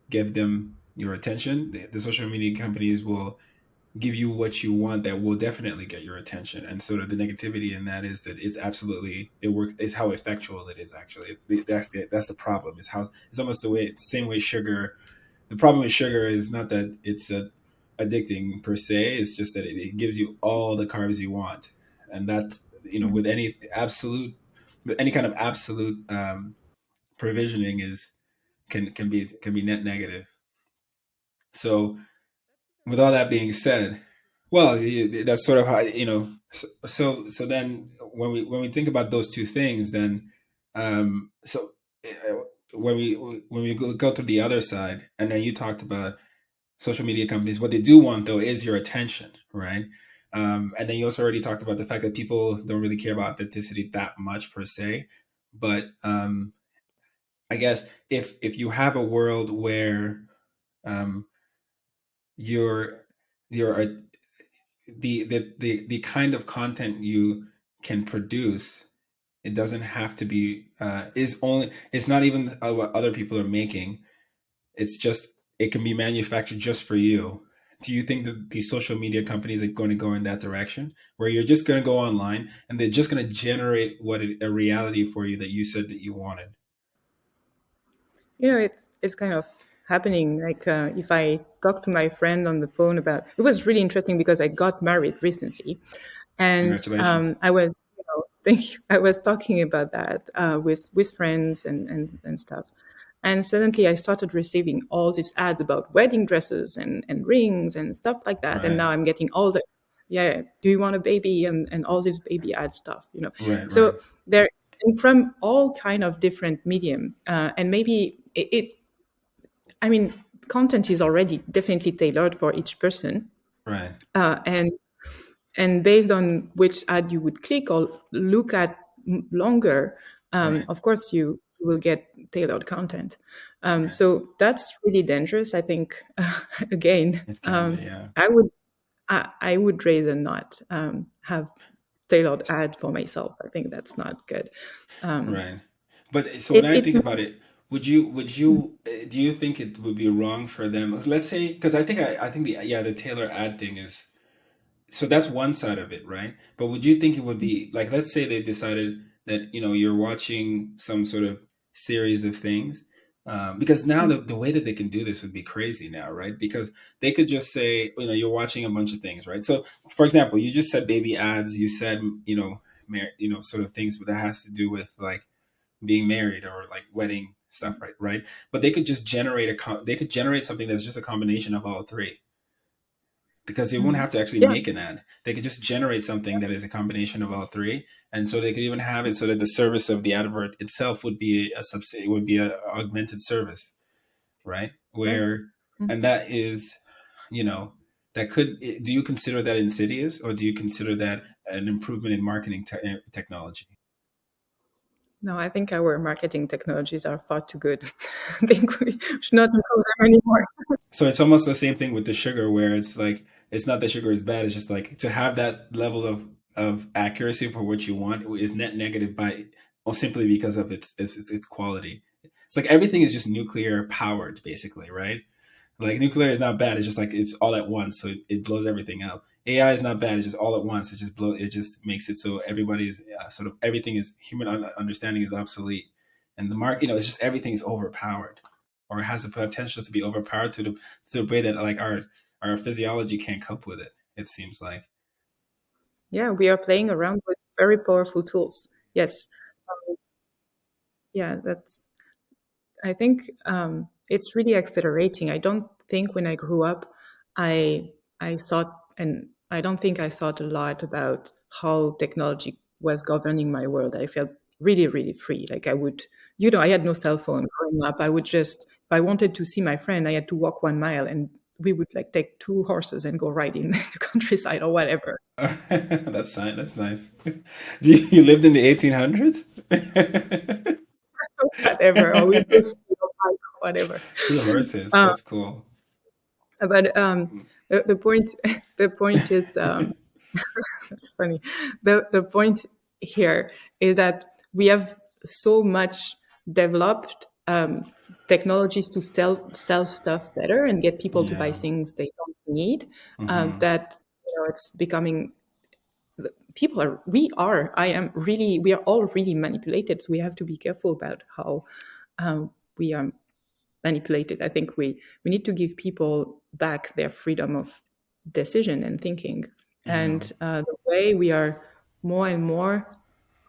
give them your attention. The social media companies will give you what you want that will definitely get your attention. And sort of the negativity in that is that it's absolutely it works. It's how effectual it is actually. That's the problem. It's almost the same way sugar. The problem with sugar is not that it's addicting per se. It's just that it gives you all the carbs you want, and that's with any kind of absolute provisioning is can be net negative. So with all that being said, well, that's sort of how So then, when we think about those two things, then so when we go through the other side, and then you talked about social media companies, what they do want though is your attention, right? And then you also already talked about the fact that people don't really care about authenticity that much per se, but I guess if you have a world where um, your your the kind of content you can produce, it doesn't have to be is only it's not even what other people are making. It's just it can be manufactured just for you. Do you think that these social media companies are going to go in that direction, where you're just going to go online and they're just going to generate a reality for you that you said that you wanted? It's kind of happening. Like if I talk to my friend on the phone about, it was really interesting because I got married recently, and Congratulations. I was, thank you, I was talking about that with friends and stuff. And suddenly I started receiving all these ads about wedding dresses and rings and stuff like that. And Right. now I'm getting all the, yeah, do you want a baby? And all this baby ad stuff. Right. Right. So they're and from all kind of different medium. And maybe I mean, content is already definitely tailored for each person. Right. And based on which ad you would click or look at longer, Right. of course you will get tailored content. Right. So that's really dangerous. I think again, It can be. Yeah. I would rather not have tailored ad for myself. I think that's not good. Um, Right. But so when it I it think about it, do you think it would be wrong for them? Let's say, because I think the Taylor ad thing is, so that's one side of it, right? But would you think it would be like, let's say they decided that, you're watching some sort of series of things, because now the way that they can do this would be crazy now, right? Because they could just say, you're watching a bunch of things, right? So, for example, you just said baby ads, you said, sort of things that has to do with like being married or like wedding stuff, right? Right. But they could just generate they could generate something that's just a combination of all three, because they won't Mhm. have to actually Yeah, make an ad. They could just generate something that is a combination of all three, and so they could even have it so that the service of the advert itself would be a subsidy, would be a augmented service, right? right. Where, and that is, you know, that could. Do you consider that insidious, or do you consider that an improvement in marketing technology? No, I think our marketing technologies are far too good. I think we should not improve them anymore. So it's almost the same thing with the sugar, where it's like it's not that sugar is bad. It's just like to have that level of accuracy for what you want is net negative by, or simply because of its quality. It's like everything is just nuclear powered, basically, right? Like nuclear is not bad. It's just like it's all at once, so it blows everything up. AI is not bad. It's just all at once. It just blow. It just makes it so everybody's sort of everything is human understanding is obsolete, and the mark. It's just everything is overpowered, or has the potential to be overpowered to the way that like our physiology can't cope with it. It seems like. Yeah, we are playing around with very powerful tools. Yes. Yeah, that's I think it's really accelerating. I don't think when I grew up, I thought, and I don't think I thought a lot about how technology was governing my world. I felt really, really free. Like I would, I had no cell phone growing up. I would just, if I wanted to see my friend, I had to walk 1 mile, and we would like take two horses and go ride in the countryside or whatever. That's nice. You lived in the 1800s. Whatever, or we just bike or whatever. Two horses. Uh, That's cool. but the point the point is it's funny. The point here is that we have so much developed technologies to sell stuff better and get people to buy Yeah. things they don't need. Hmm. That it's becoming people are we are I am really we are all really manipulated. So we have to be careful about how we are manipulated. I think we need to give people back their freedom of decision and thinking. Yeah. And the way we are more and more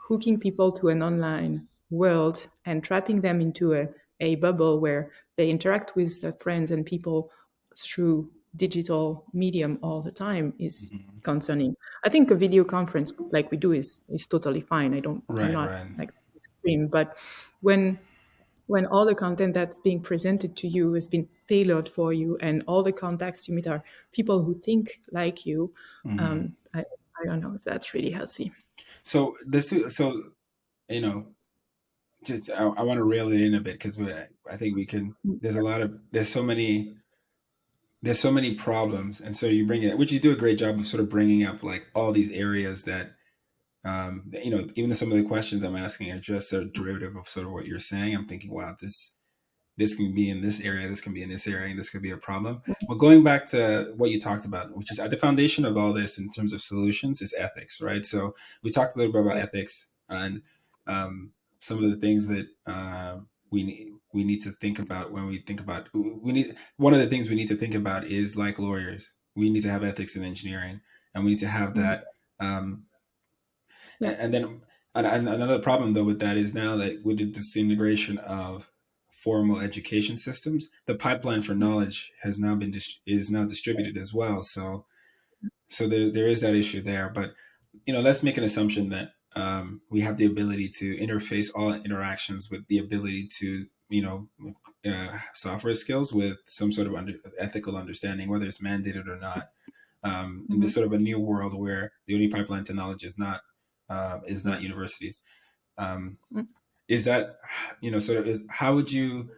hooking people to an online world and trapping them into a bubble where they interact with their friends and people through digital medium all the time is Hmm. concerning. I think a video conference like we do is totally fine. I'm Right. not Right. like extreme, but when all the content that's being presented to you has been tailored for you and all the contacts you meet are people who think like you, Hmm. um, I, I don't know if that's really healthy. So this. So you know, just I want to reel it in a bit because I think we can. There's so many problems, and so you bring it, which you do a great job of sort of bringing up like all these areas that even some of the questions I'm asking are just a derivative of sort of what you're saying. I'm thinking, wow, this can be in this area, this can be in this area, and this could be a problem. But going back to what you talked about, which is at the foundation of all this in terms of solutions, is ethics, right? So we talked a little bit about Right. ethics and some of the things that we need to think about when we think about we need one of the things we need to think about is like lawyers. We need to have ethics in engineering, and we need to have Mhm. that. Um, Yeah. and then and another problem though with that is now that with the disintegration of formal education systems, the pipeline for knowledge has now been is now distributed as well. So there is that issue there. But let's make an assumption that we have the ability to interface all interactions with the ability to software skills with some sort of ethical understanding, whether it's mandated or not. In this Mhm. sort of a new world where the only pipeline to knowledge is Yeah. not universities. Um, Mm. is that sort of is how would you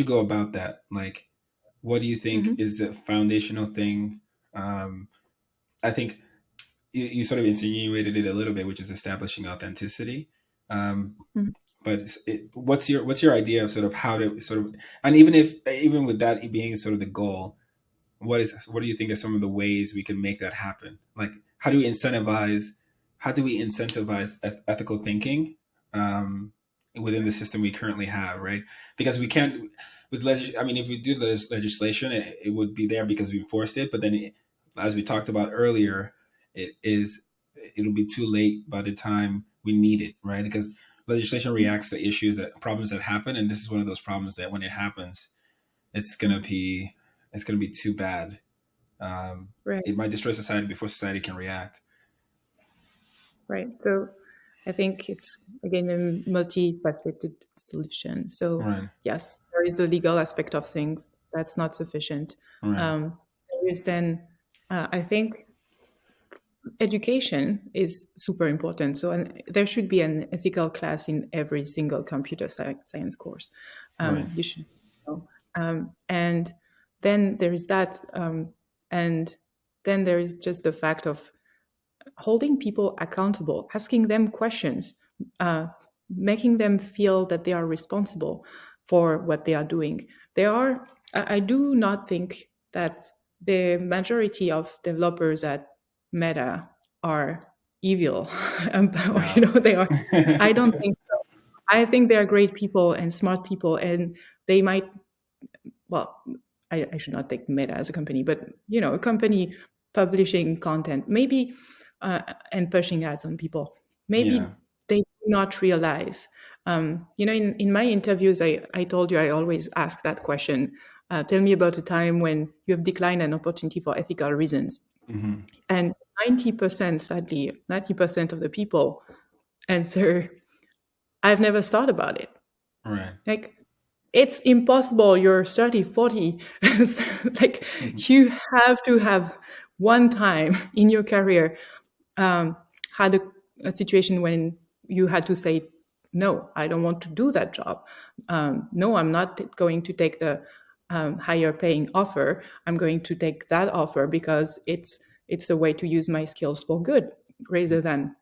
go about that? Like, what do you think Mhm. is the foundational thing? Um, I think you sort of insinuated it a little bit, which is establishing authenticity. Um, Mhm. but what's your idea of sort of how to sort of, and even with that being sort of the goal, what do you think are some of the ways we can make that happen? Like, how do we incentivize ethical thinking within the system we currently have, right? Because we can't I mean, if we do legislation, it would be there because we enforced it, but then as we talked about earlier, it'll be too late by the time we need it, right? Because legislation reacts to problems that happen, and this is one of those problems that when it happens, it's gonna Mhm. be it's gonna be too bad. um, Right. it might destroy society before society can react. Right. So I think it's again a multifaceted solution. So Right, yes, there is a legal aspect of things that's not sufficient. right, There is then, I think, education is super important. So there should be an ethical class in every single computer science course. right, You should know. And then there is that, and then there is just the fact of holding people accountable, asking them questions, uh, making them feel that they are responsible for what they are doing. I do not think that the majority of developers at Meta are evil. Or, no. they are. I don't think so. I think they are great people and smart people, and they might, well, I should not take Meta as a company, but a company publishing content, maybe, and pushing ads on people, Yeah. maybe they do not realize. In my interviews, I told you I always ask that question. Tell me about a time when you have declined an opportunity for ethical reasons. Hmm. And 90%, sadly, 90% of the people answer, I've never thought about it. Right. Like, it's impossible. You're 30, 40. So, like, Hmm. you have to have one time in your career um, had a situation when you had to say, no, I don't want to do that job. No, I'm not going to take the higher paying offer. I'm going to take that offer because it's a way to use my skills for good rather than.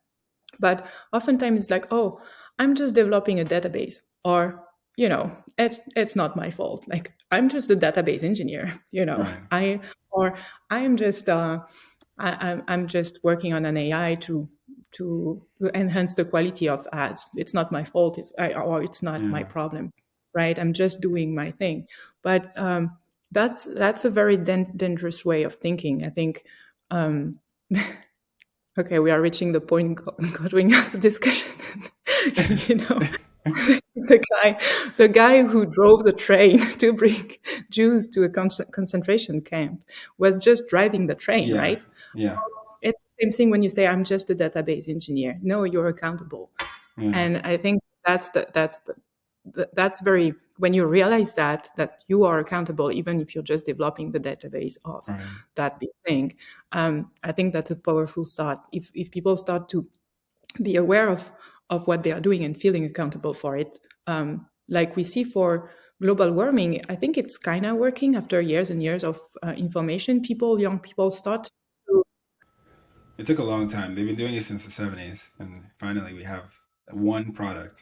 But oftentimes it's like, oh, I'm just developing a database, or it's not my fault. Like, I'm just a database engineer. Right. Or I'm just I'm just working on an AI to enhance the quality of ads. It's not my fault, or it's not my Yeah. problem, right? I'm just doing my thing. But that's a very dangerous way of thinking, I think. Um, Okay, we are reaching the point going of the discussion. you know, the guy who drove the train to bring Jews to a concentration camp was just driving the train, Yeah. right? Yeah. It's the same thing when you say, "I'm just a database engineer." No, you're accountable, Yeah. and I think that's very, when you realize that you are accountable, even if you're just developing the database of Right. that big thing. I think that's a powerful start. If people start to be aware of what they are doing and feeling accountable for it, like we see for global warming, I think it's kind of working after years and years of information. Young people start to. It took a long time. They've been doing it since the 70s, and finally we have one product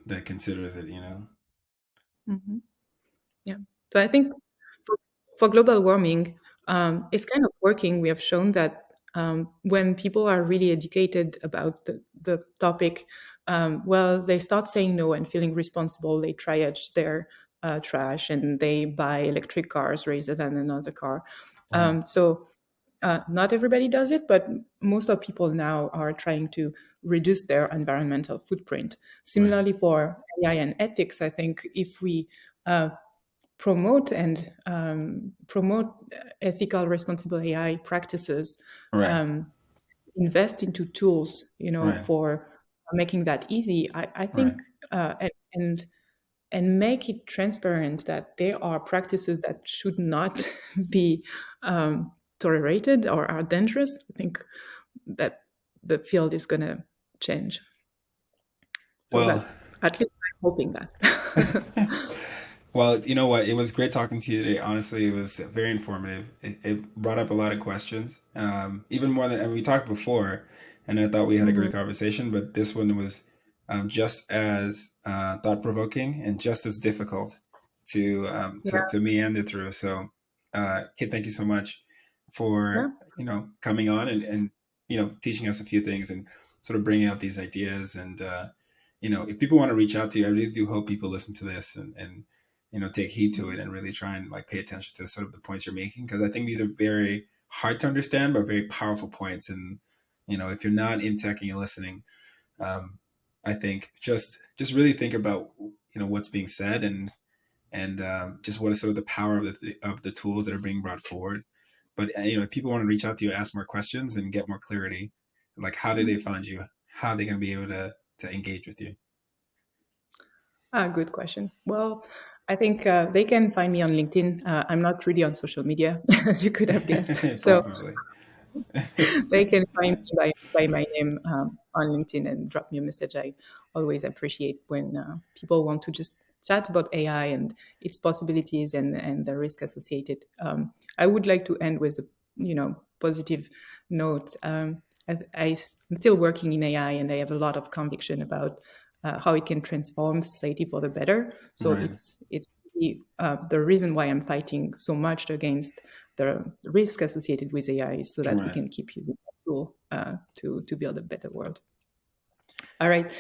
that considers it. Mhm. Yeah. So I think for, for global warming, it's kind of working. We have shown that when people are really educated about the topic, well, they start saying no and feeling responsible. They triage their trash and they buy electric cars rather than another car. Right. So not everybody does it, but most of people now are trying to reduce their environmental footprint. Right. Similarly, for AI and ethics, I think if we promote and promote ethical, responsible AI practices, Right. um, invest into tools, Right. for making that easy. I Right. think and make it transparent that there are practices that should not be tolerated or are dangerous. I think that the field is going to change. So Well, that at least I'm hoping that. well, you know what? It was great talking to you today. Honestly, it was very informative. It brought up a lot of questions, even more than and we talked before, and I thought we had a great Mhm. conversation. But this one was just as thought-provoking and just as difficult Yeah, to meander through. So, Kit, thank you so much yeah. for coming on and teaching us a few things and sort of bringing out these ideas. And if people want to reach out to you, I really do hope people listen to this and take heed to it and really try and like pay attention to sort of the points you're making, because I think these are very hard to understand but very powerful points. And if you're not in tech and you're listening, um, I think just really think about what's being said and just what is sort of the power of the tools that are being brought forward. But if people want to reach out to you, ask more questions and get more clarity, like how do they find you? How are they going to be able to engage with you? Good question. Well, I think they can find me on LinkedIn. I'm not really on social media, as you could have guessed. So Probably. they can find me by my name on LinkedIn and drop me a message. I always appreciate when people want to just chat about AI and its possibilities and the risk associated. I would like to end with a positive note. I'm still working in AI, and I have a lot of conviction about how it can transform society for the better. So Right. it's really, the reason why I'm fighting so much against the risk associated with AI is so that we Right. can keep using that tool to build a better world. All right.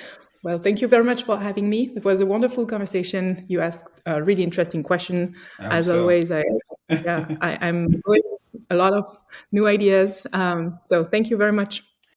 Well, thank you very much for having me. It was a wonderful conversation. You asked a really interesting question. I hope As so. always, I'm going a lot of new ideas. So thank you very much.